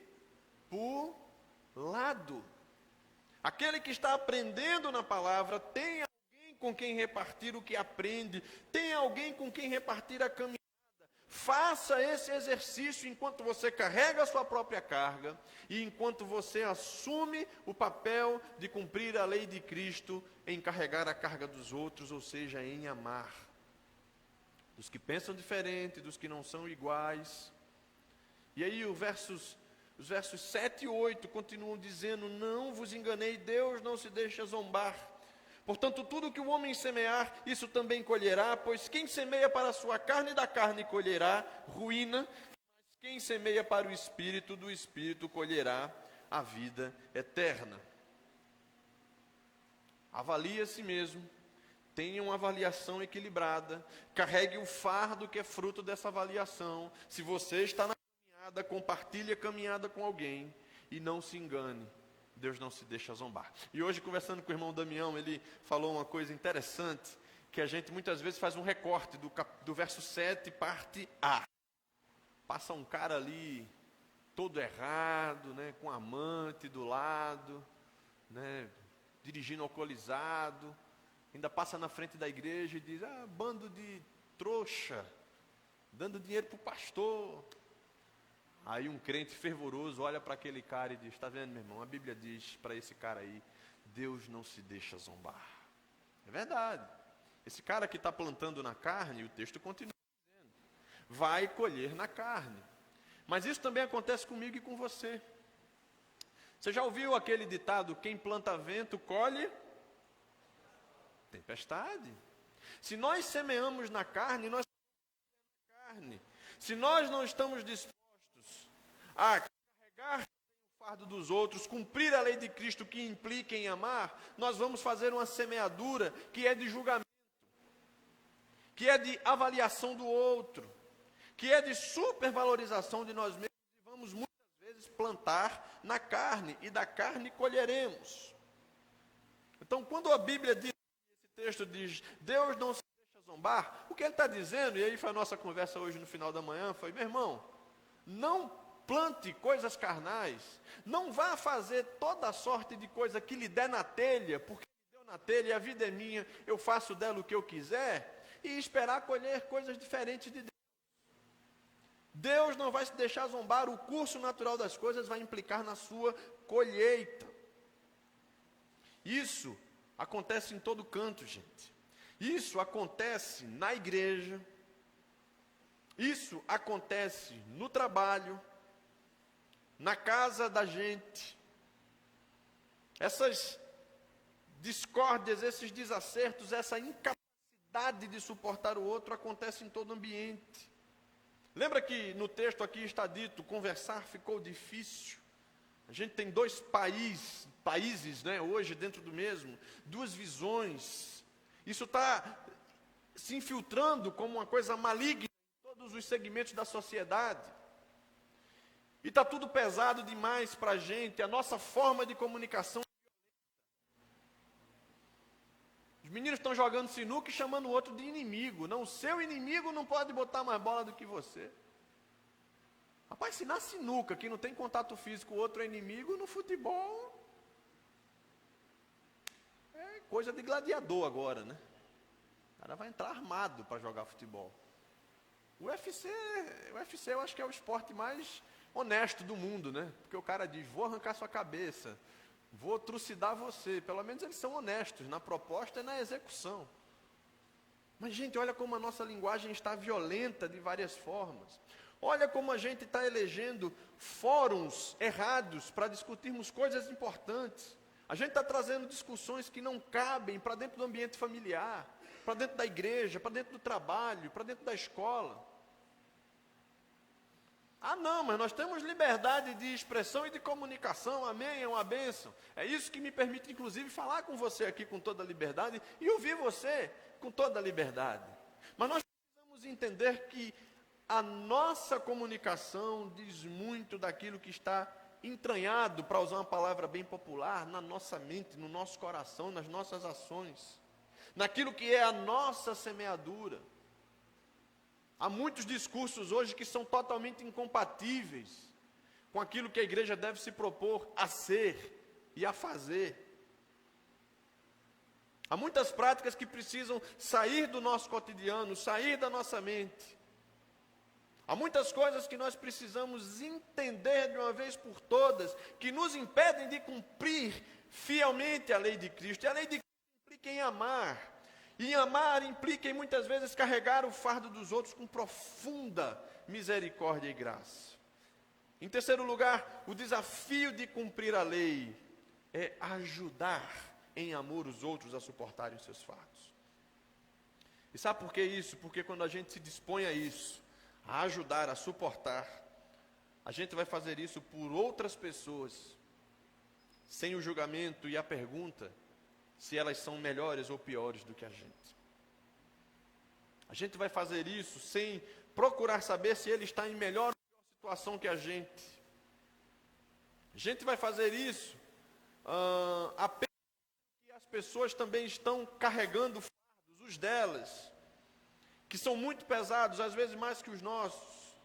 Aquele que está aprendendo na palavra tem alguém com quem repartir o que aprende, tem alguém com quem repartir a caminhada. Faça esse exercício enquanto você carrega a sua própria carga e enquanto você assume o papel de cumprir a lei de Cristo em carregar a carga dos outros, ou seja, em amar. Dos que pensam diferente, dos que não são iguais. E aí os versos 7 e 8 continuam dizendo: não vos enganei, Deus não se deixa zombar. Portanto, tudo que o homem semear, isso também colherá, pois quem semeia para a sua carne, da carne colherá ruína, mas quem semeia para o Espírito, do Espírito colherá a vida eterna. Avalie a si mesmo, tenha uma avaliação equilibrada, carregue o fardo que é fruto dessa avaliação. Se você está na caminhada, compartilhe a caminhada com alguém e não se engane. Deus não se deixa zombar. E hoje, conversando com o irmão Damião, ele falou uma coisa interessante, que a gente muitas vezes faz um recorte do verso 7, parte A. Passa um cara ali, todo errado, né, com amante do lado, né, dirigindo alcoolizado, ainda passa na frente da igreja e diz: bando de trouxa, dando dinheiro para o pastor. Aí um crente fervoroso olha para aquele cara e diz: está vendo, meu irmão, a Bíblia diz para esse cara aí, Deus não se deixa zombar. É verdade. Esse cara que está plantando na carne, o texto continua dizendo, vai colher na carne. Mas isso também acontece comigo e com você. Você já ouviu aquele ditado: quem planta vento, colhe tempestade? Se nós semeamos na carne, nós semeamos na carne. Se nós não estamos dispostos a carregar o fardo dos outros, cumprir a lei de Cristo que implica em amar, nós vamos fazer uma semeadura que é de julgamento, que é de avaliação do outro, que é de supervalorização de nós mesmos, e vamos muitas vezes plantar na carne, e da carne colheremos. Então, quando a Bíblia diz, esse texto diz, Deus não se deixa zombar, o que ele está dizendo, e aí foi a nossa conversa hoje no final da manhã, foi: meu irmão, não plante coisas carnais, não vá fazer toda sorte de coisa que lhe der na telha, porque me deu na telha e a vida é minha, eu faço dela o que eu quiser, e esperar colher coisas diferentes de Deus. Deus não vai se deixar zombar, o curso natural das coisas vai implicar na sua colheita. Isso acontece em todo canto, gente. Isso acontece na igreja, isso acontece no trabalho, na casa da gente. Essas discórdias, esses desacertos, essa incapacidade de suportar o outro acontece em todo ambiente. Lembra que no texto aqui está dito, conversar ficou difícil, A gente tem dois países, né, hoje dentro do mesmo, duas visões. Isso está se infiltrando como uma coisa maligna em todos os segmentos da sociedade. E está tudo pesado demais para a gente, a nossa forma de comunicação. Os meninos estão jogando sinuca e chamando o outro de inimigo. Não, o seu inimigo não pode botar mais bola do que você. Rapaz, se na sinuca, que não tem contato físico, o outro é inimigo, no futebol é coisa de gladiador agora, né? O cara vai entrar armado para jogar futebol. O UFC eu acho que é o esporte mais honesto do mundo, né? Porque o cara diz, vou arrancar sua cabeça, vou trucidar você. Pelo menos eles são honestos na proposta e na execução. Mas, gente, olha como a nossa linguagem está violenta de várias formas. Olha como a gente está elegendo fóruns errados para discutirmos coisas importantes. A gente está trazendo discussões que não cabem para dentro do ambiente familiar, para dentro da igreja, para dentro do trabalho, para dentro da escola. Ah, não, mas nós temos liberdade de expressão e de comunicação, amém, é uma bênção. É isso que me permite, inclusive, falar com você aqui com toda a liberdade e ouvir você com toda a liberdade. Mas nós precisamos entender que a nossa comunicação diz muito daquilo que está entranhado, para usar uma palavra bem popular, na nossa mente, no nosso coração, nas nossas ações, naquilo que é a nossa semeadura. Há muitos discursos hoje que são totalmente incompatíveis com aquilo que a igreja deve se propor a ser e a fazer. Há muitas práticas que precisam sair do nosso cotidiano, sair da nossa mente. Há muitas coisas que nós precisamos entender de uma vez por todas, que nos impedem de cumprir fielmente a lei de Cristo. E a lei de Cristo implica em amar. E amar implica em muitas vezes carregar o fardo dos outros com profunda misericórdia e graça. Em terceiro lugar, o desafio de cumprir a lei é ajudar em amor os outros a suportarem os seus fardos. E sabe por que isso? Porque quando a gente se dispõe a isso, a ajudar, a suportar, a gente vai fazer isso por outras pessoas, sem o julgamento e a pergunta se elas são melhores ou piores do que a gente. A gente vai fazer isso sem procurar saber se ele está em melhor ou pior situação que a gente. A gente vai fazer isso apenas porque as pessoas também estão carregando fardos, os delas, que são muito pesados, às vezes mais que os nossos,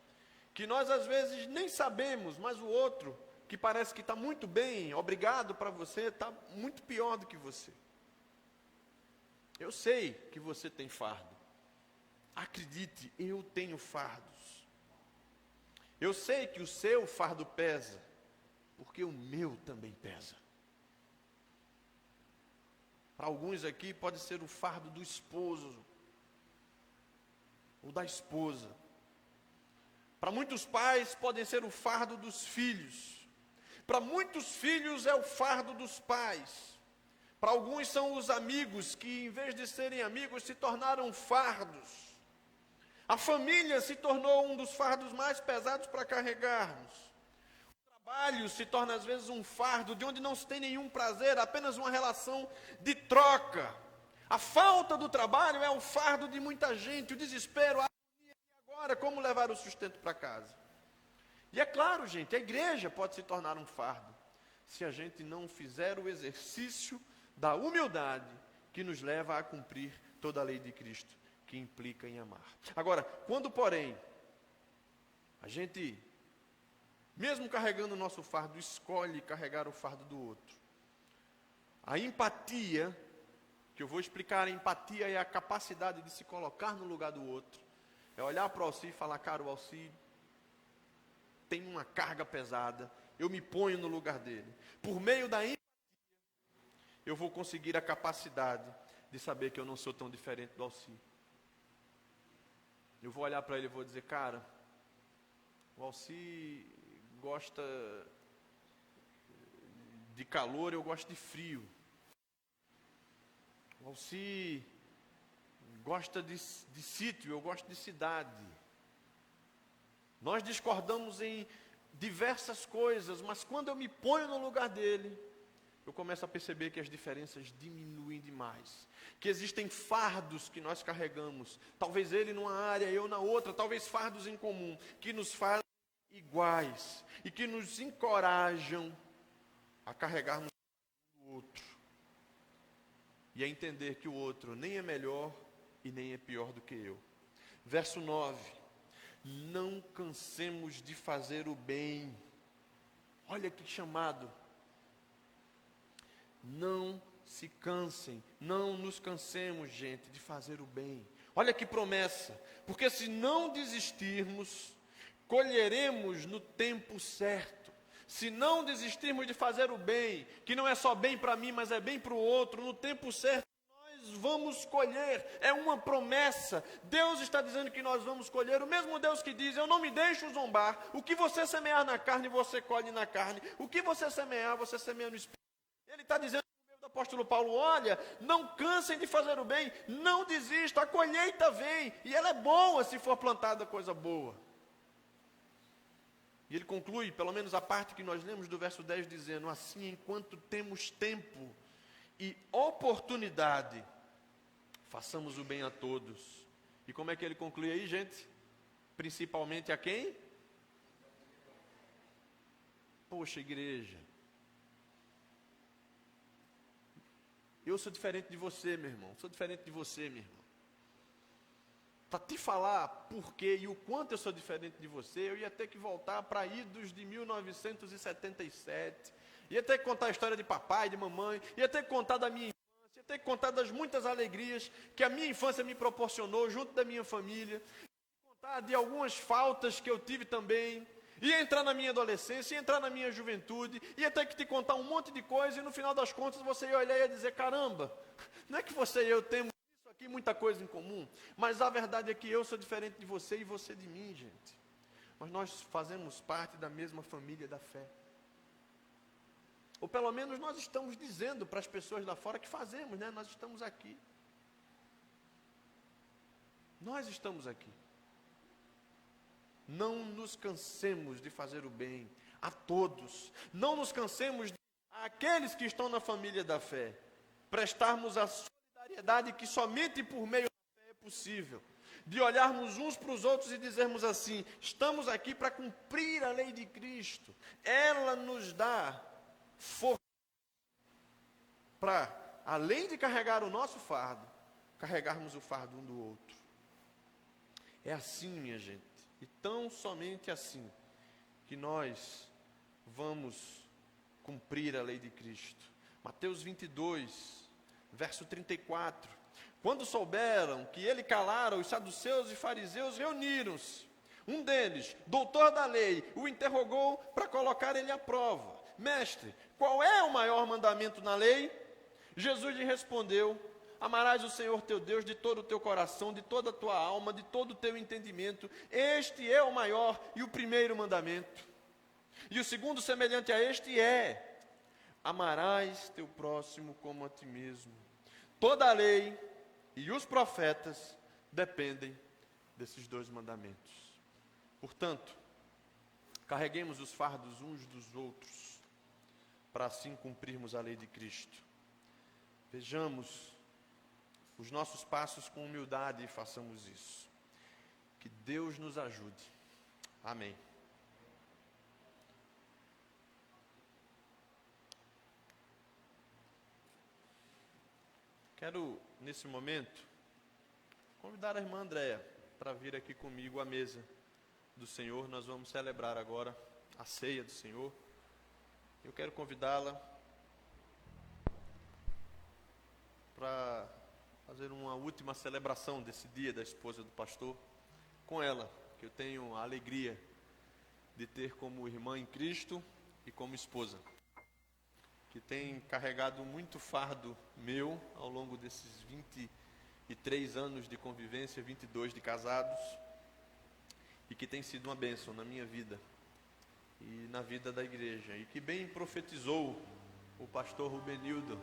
que nós às vezes nem sabemos, mas o outro, que parece que está muito bem, obrigado para você, está muito pior do que você. Eu sei que você tem fardo. Acredite, eu tenho fardos. Eu sei que o seu fardo pesa, porque o meu também pesa. Para alguns aqui pode ser o fardo do esposo, ou da esposa. Para muitos pais podem ser o fardo dos filhos. Para muitos filhos é o fardo dos pais. Para alguns são os amigos que, em vez de serem amigos, se tornaram fardos. A família se tornou um dos fardos mais pesados para carregarmos. O trabalho se torna às vezes um fardo de onde não se tem nenhum prazer, apenas uma relação de troca. A falta do trabalho é o fardo de muita gente, o desespero, a agonia, e agora como levar o sustento para casa? E é claro, gente, a igreja pode se tornar um fardo, se a gente não fizer o exercício da humildade que nos leva a cumprir toda a lei de Cristo, que implica em amar. Agora, quando, porém, a gente, mesmo carregando o nosso fardo, escolhe carregar o fardo do outro, a empatia, que eu vou explicar, a empatia é a capacidade de se colocar no lugar do outro, é olhar para o Alci e falar, cara, o Alci tem uma carga pesada, eu me ponho no lugar dele. Por meio da empatia, eu vou conseguir a capacidade de saber que eu não sou tão diferente do Alci. Eu vou olhar para ele e vou dizer, cara, o Alci gosta de calor, eu gosto de frio. O Alci gosta de sítio, eu gosto de cidade. Nós discordamos em diversas coisas, mas quando eu me ponho no lugar dele, eu começo a perceber que as diferenças diminuem demais. Que existem fardos que nós carregamos, talvez ele numa área, eu na outra, talvez fardos em comum, que nos fazem iguais e que nos encorajam a carregarmos o outro. E a entender que o outro nem é melhor e nem é pior do que eu. Verso 9. Não cansemos de fazer o bem. Olha que chamado. Não se cansem, não nos cansemos, gente, de fazer o bem. Olha que promessa. Porque se não desistirmos, colheremos no tempo certo. Se não desistirmos de fazer o bem, que não é só bem para mim, mas é bem para o outro, no tempo certo, nós vamos colher. É uma promessa. Deus está dizendo que nós vamos colher. O mesmo Deus que diz, eu não me deixo zombar. O que você semear na carne, você colhe na carne. O que você semear, você semeia no Espírito. Ele está dizendo por meio do apóstolo Paulo, olha, não cansem de fazer o bem, não desista, a colheita vem, e ela é boa se for plantada coisa boa. E ele conclui, pelo menos a parte que nós lemos do verso 10, dizendo, assim, enquanto temos tempo e oportunidade, façamos o bem a todos. E como é que ele conclui aí, gente? Principalmente a quem? Poxa, igreja, eu sou diferente de você, meu irmão. Sou diferente de você, minha irmã. Para te falar por quê e o quanto eu sou diferente de você, eu ia ter que voltar para idos de 1977. Ia ter que contar a história de papai, de mamãe. Ia ter que contar da minha infância. Ia ter que contar das muitas alegrias que a minha infância me proporcionou junto da minha família. Ia contar de algumas faltas que eu tive também. Ia entrar na minha adolescência, ia entrar na minha juventude, ia ter que te contar um monte de coisa, e no final das contas você ia olhar e ia dizer, caramba, não é que você e eu temos isso aqui, muita coisa em comum, mas a verdade é que eu sou diferente de você e você de mim, gente. Mas nós fazemos parte da mesma família da fé. Ou pelo menos nós estamos dizendo para as pessoas lá fora que fazemos, né? Nós estamos aqui. Nós estamos aqui. Não nos cansemos de fazer o bem a todos. Não nos cansemos de àqueles que estão na família da fé. Prestarmos a solidariedade que somente por meio da fé é possível. De olharmos uns para os outros e dizermos assim, estamos aqui para cumprir a lei de Cristo. Ela nos dá força para, além de carregar o nosso fardo, carregarmos o fardo um do outro. É assim, minha gente. E tão somente assim que nós vamos cumprir a lei de Cristo. Mateus 22, verso 34. Quando souberam que ele calara, os saduceus e fariseus reuniram-se. Um deles, doutor da lei, o interrogou para colocar ele à prova. Mestre, qual é o maior mandamento na lei? Jesus lhe respondeu, amarás o Senhor teu Deus de todo o teu coração, de toda a tua alma, de todo o teu entendimento. Este é o maior e o primeiro mandamento. E o segundo semelhante a este é, amarás teu próximo como a ti mesmo. Toda a lei e os profetas dependem desses dois mandamentos. Portanto, carreguemos os fardos uns dos outros, para assim cumprirmos a lei de Cristo. Vejamos os nossos passos com humildade e façamos isso. Que Deus nos ajude. Amém. Quero, nesse momento, convidar a irmã Andréia para vir aqui comigo à mesa do Senhor. Nós vamos celebrar agora a ceia do Senhor. Eu quero convidá-la para fazer uma última celebração desse dia da esposa do pastor com ela, que eu tenho a alegria de ter como irmã em Cristo e como esposa, que tem carregado muito fardo meu ao longo desses 23 anos de convivência, 22 de casados, e que tem sido uma bênção na minha vida e na vida da igreja, e que bem profetizou o pastor Rubenildo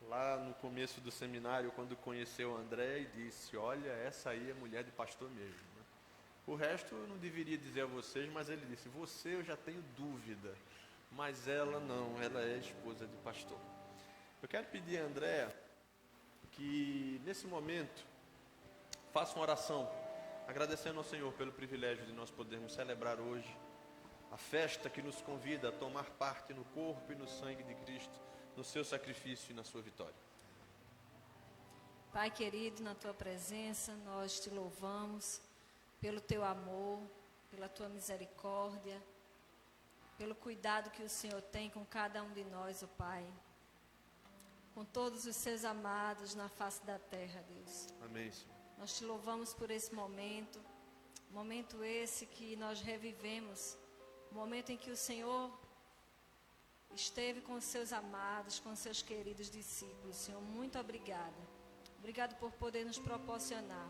lá no começo do seminário, quando conheceu a André, e disse, olha, essa aí é mulher de pastor mesmo, né? O resto eu não deveria dizer a vocês, mas ele disse: você eu já tenho dúvida, mas ela não, ela é esposa de pastor. Eu quero pedir a Andréa que nesse momento faça uma oração, agradecendo ao Senhor pelo privilégio de nós podermos celebrar hoje a festa que nos convida a tomar parte no corpo e no sangue de Cristo, no seu sacrifício e na sua vitória. Pai querido, na tua presença, nós te louvamos pelo teu amor, pela tua misericórdia, pelo cuidado que o Senhor tem com cada um de nós, ó Pai, com todos os seus amados na face da terra, Deus. Amém, Senhor. Nós te louvamos por esse momento esse que nós revivemos, o momento em que o Senhor esteve com os seus amados, com os seus queridos discípulos. Senhor, muito obrigada. Obrigado por poder nos proporcionar,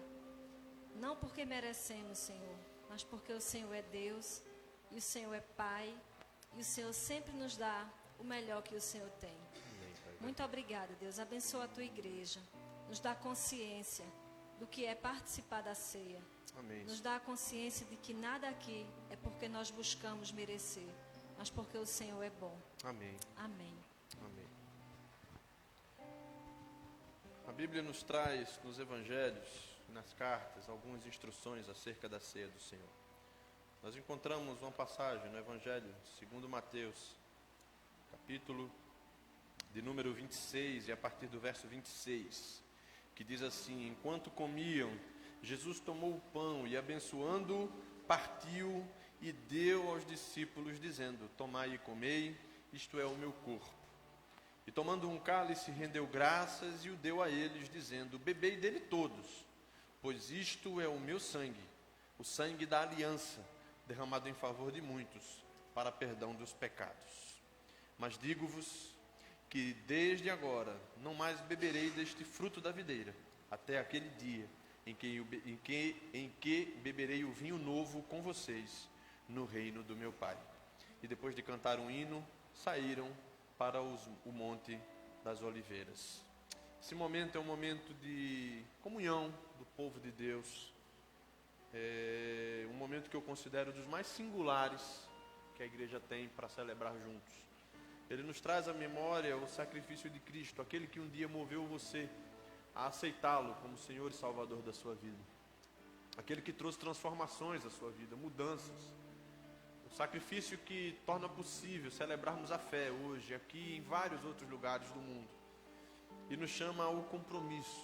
não porque merecemos, Senhor, mas porque o Senhor é Deus, e o Senhor é Pai, e o Senhor sempre nos dá o melhor que o Senhor tem. Muito obrigada, Deus. Abençoa a tua igreja, nos dá consciência do que é participar da ceia. Amém. Nos dá a consciência de que nada aqui é porque nós buscamos merecer, mas porque o Senhor é bom. Amém. Amém. Amém. A Bíblia nos traz nos evangelhos, nas cartas, algumas instruções acerca da ceia do Senhor. Nós encontramos uma passagem no evangelho segundo Mateus, capítulo de número 26, e a partir do verso 26, que diz assim: enquanto comiam, Jesus tomou o pão e, abençoando-o, partiu e deu aos discípulos, dizendo: tomai e comei, isto é o meu corpo. E tomando um cálice, rendeu graças e o deu a eles, dizendo: bebei dele todos, pois isto é o meu sangue, o sangue da aliança, derramado em favor de muitos, para perdão dos pecados. Mas digo-vos que desde agora não mais beberei deste fruto da videira, até aquele dia em que beberei o vinho novo com vocês no reino do meu Pai. E depois de cantar um hino, saíram para o Monte das Oliveiras. Esse momento é um momento de comunhão do povo de Deus. É um momento que eu considero dos mais singulares que a igreja tem para celebrar juntos. Ele nos traz à memória o sacrifício de Cristo, aquele que um dia moveu você a aceitá-lo como Senhor e Salvador da sua vida. Aquele que trouxe transformações à sua vida, mudanças. O sacrifício que torna possível celebrarmos a fé hoje, aqui e em vários outros lugares do mundo. E nos chama ao compromisso,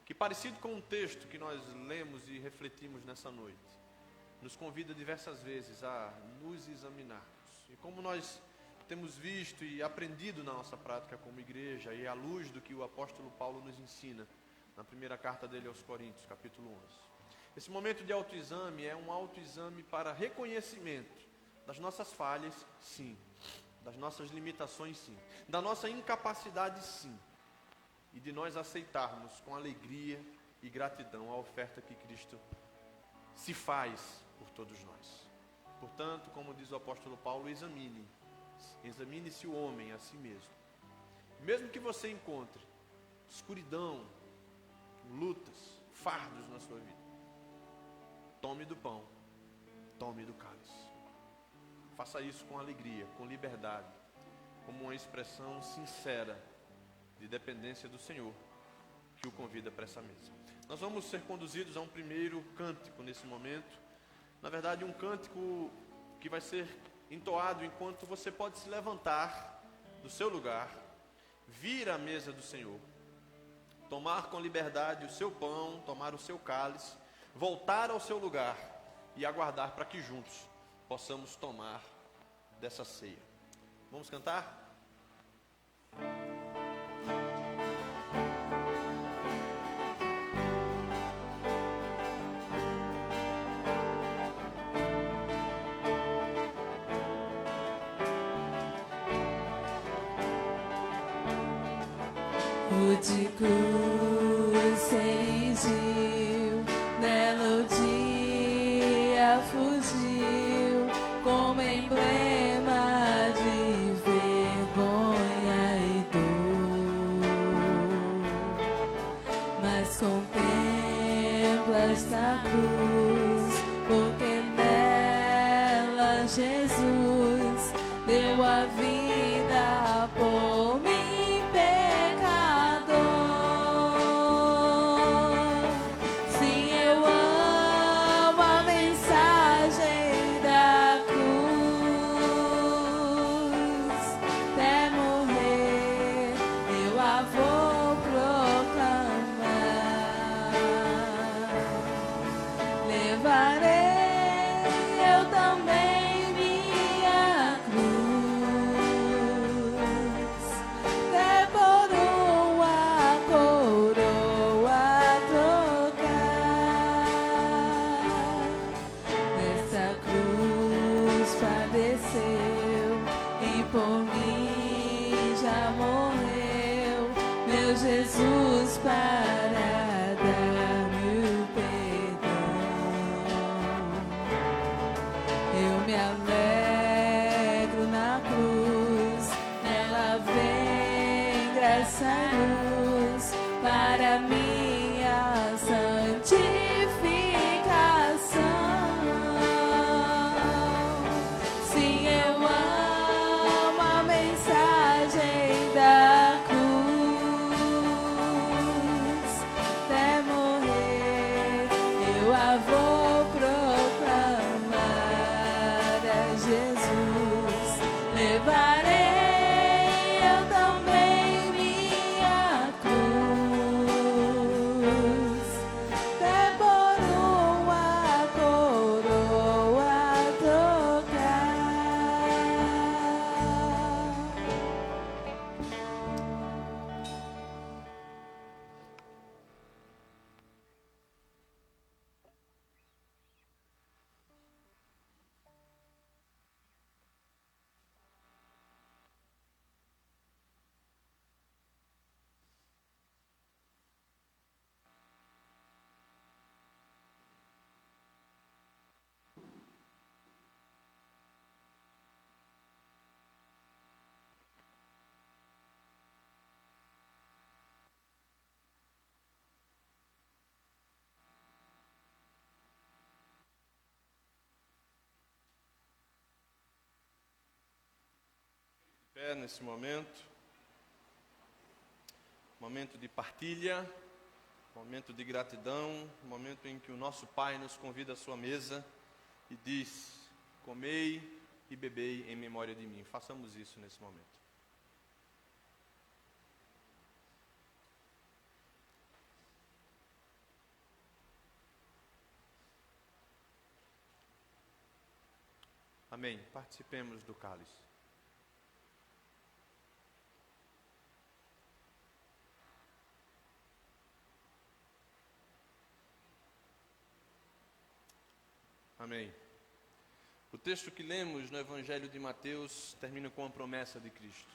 que, parecido com um texto que nós lemos e refletimos nessa noite, nos convida diversas vezes a nos examinarmos. E como nós temos visto e aprendido na nossa prática como igreja, e à luz do que o apóstolo Paulo nos ensina na primeira carta dele aos Coríntios, capítulo 11. Esse momento de autoexame é um autoexame para reconhecimento das nossas falhas, sim, das nossas limitações, sim, da nossa incapacidade, sim, e de nós aceitarmos com alegria e gratidão a oferta que Cristo se faz por todos nós. Portanto, como diz o apóstolo Paulo, examine-se o homem a si mesmo. Mesmo que você encontre escuridão, lutas, fardos na sua vida, tome do pão, tome do cálice. Faça isso com alegria, com liberdade, como uma expressão sincera de dependência do Senhor, que o convida para essa mesa. Nós vamos ser conduzidos a um primeiro cântico nesse momento. Na verdade, um cântico que vai ser entoado enquanto você pode se levantar do seu lugar, vir à mesa do Senhor, tomar com liberdade o seu pão, tomar o seu cálice, voltar ao seu lugar e aguardar para que juntos possamos tomar dessa ceia. Vamos cantar? O de cruz se erigiu, nela o dia fugiu, como emblema de vergonha e dor. Mas contempla esta cruz, porque nela Jesus deu a vida por mim, pecador. Sim, eu amo a mensagem da cruz, até morrer eu a vou proclamar. Levarei eu também minha cruz, até por uma coroa trocar. Nessa cruz padeceu e por mim já morreu, meu Jesus, para dar-me o perdão. Eu me alegro na cruz, nela vem graça e luz para minha santificação. Sim, eu amo a mensagem da cruz, até morrer eu a vou proclamar a Jesus. Levarei eu também minha cruz, até por uma coroa trocar. Pé nesse momento de partilha, momento de gratidão, momento em que o nosso Pai nos convida à sua mesa e diz: comei e bebei em memória de mim. Façamos isso nesse momento. Amém. Participemos do cálice. Amém. O texto que lemos no Evangelho de Mateus termina com a promessa de Cristo: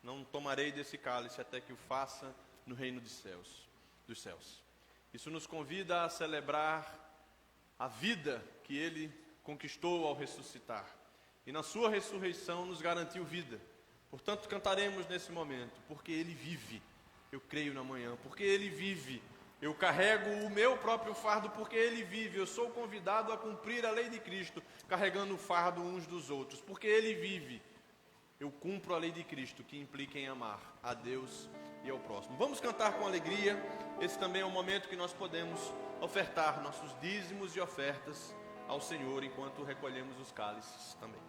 não tomarei desse cálice até que o faça no reino dos céus. Isso nos convida a celebrar a vida que Ele conquistou ao ressuscitar. E na sua ressurreição nos garantiu vida. Portanto, cantaremos nesse momento: porque Ele vive, eu creio na manhã. Porque Ele vive, eu carrego o meu próprio fardo, porque Ele vive. Eu sou convidado a cumprir a lei de Cristo, carregando o fardo uns dos outros. Porque Ele vive, eu cumpro a lei de Cristo, que implica em amar a Deus e ao próximo. Vamos cantar com alegria. Esse também é um momento que nós podemos ofertar nossos dízimos e ofertas ao Senhor, enquanto recolhemos os cálices também.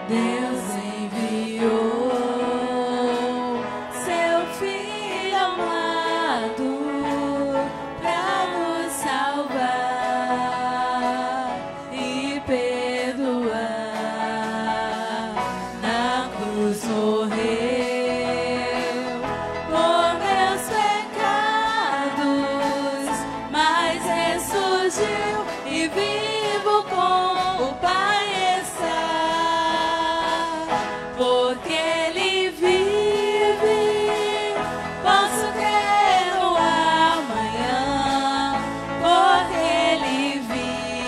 Deus enviou seu Filho amado para nos salvar e perdoar. Na cruz morreu por meus pecados, mas ressurgiu e vivo com o Pai está. Porque Ele vive, posso crer no amanhã. Porque Ele vive,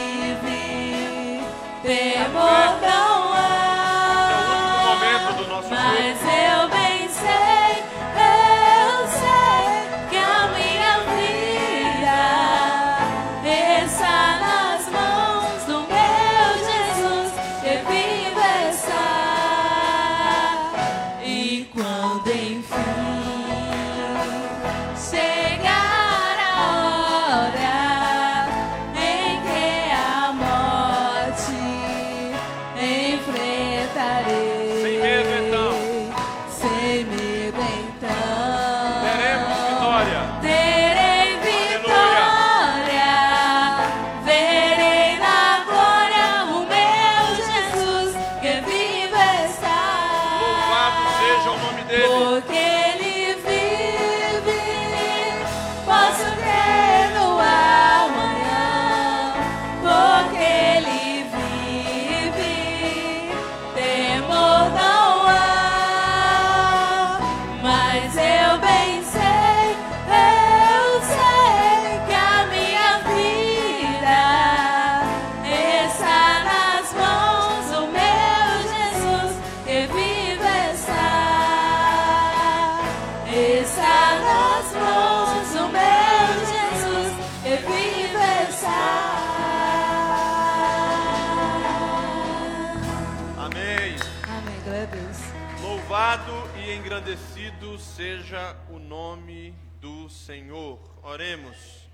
Louvado e engrandecido seja o nome do Senhor. Oremos.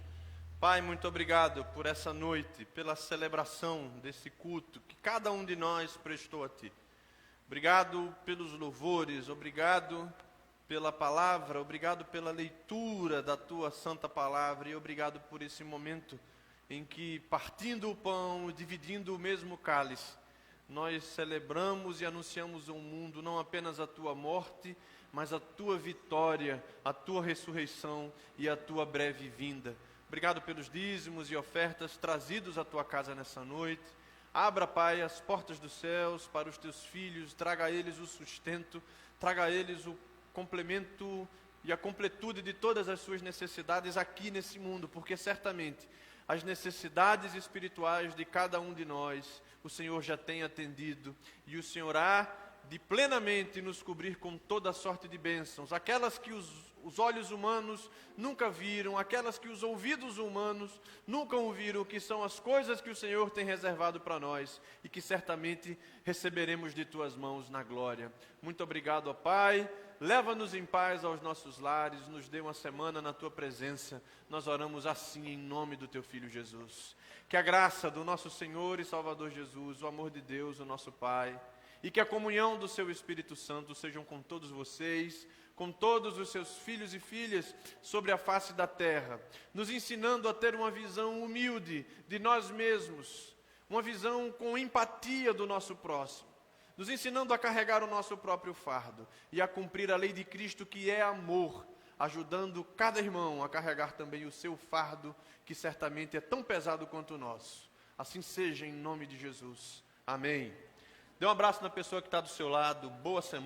Pai, muito obrigado por essa noite, pela celebração desse culto que cada um de nós prestou a Ti. Obrigado pelos louvores, obrigado pela palavra, obrigado pela leitura da Tua santa palavra e obrigado por esse momento em que, partindo o pão, dividindo o mesmo cálice, nós celebramos e anunciamos ao mundo não apenas a Tua morte, mas a Tua vitória, a Tua ressurreição e a Tua breve vinda. Obrigado pelos dízimos e ofertas trazidos à Tua casa nessa noite. Abra, Pai, as portas dos céus para os Teus filhos, traga a eles o sustento, traga a eles o complemento e a completude de todas as suas necessidades aqui nesse mundo, porque certamente as necessidades espirituais de cada um de nós, o Senhor já tem atendido, e o Senhor há de plenamente nos cobrir com toda sorte de bênçãos, aquelas que os olhos humanos nunca viram, aquelas que os ouvidos humanos nunca ouviram, que são as coisas que o Senhor tem reservado para nós, e que certamente receberemos de Tuas mãos na glória. Muito obrigado, ó Pai. Leva-nos em paz aos nossos lares, nos dê uma semana na Tua presença. Nós oramos assim em nome do Teu Filho Jesus. Que a graça do nosso Senhor e Salvador Jesus, o amor de Deus, o nosso Pai, e que a comunhão do Seu Espírito Santo sejam com todos vocês, com todos os seus filhos e filhas sobre a face da terra, nos ensinando a ter uma visão humilde de nós mesmos, uma visão com empatia do nosso próximo, nos ensinando a carregar o nosso próprio fardo e a cumprir a lei de Cristo, que é amor, ajudando cada irmão a carregar também o seu fardo, que certamente é tão pesado quanto o nosso. Assim seja, em nome de Jesus. Amém. Dê um abraço na pessoa que está do seu lado. Boa semana.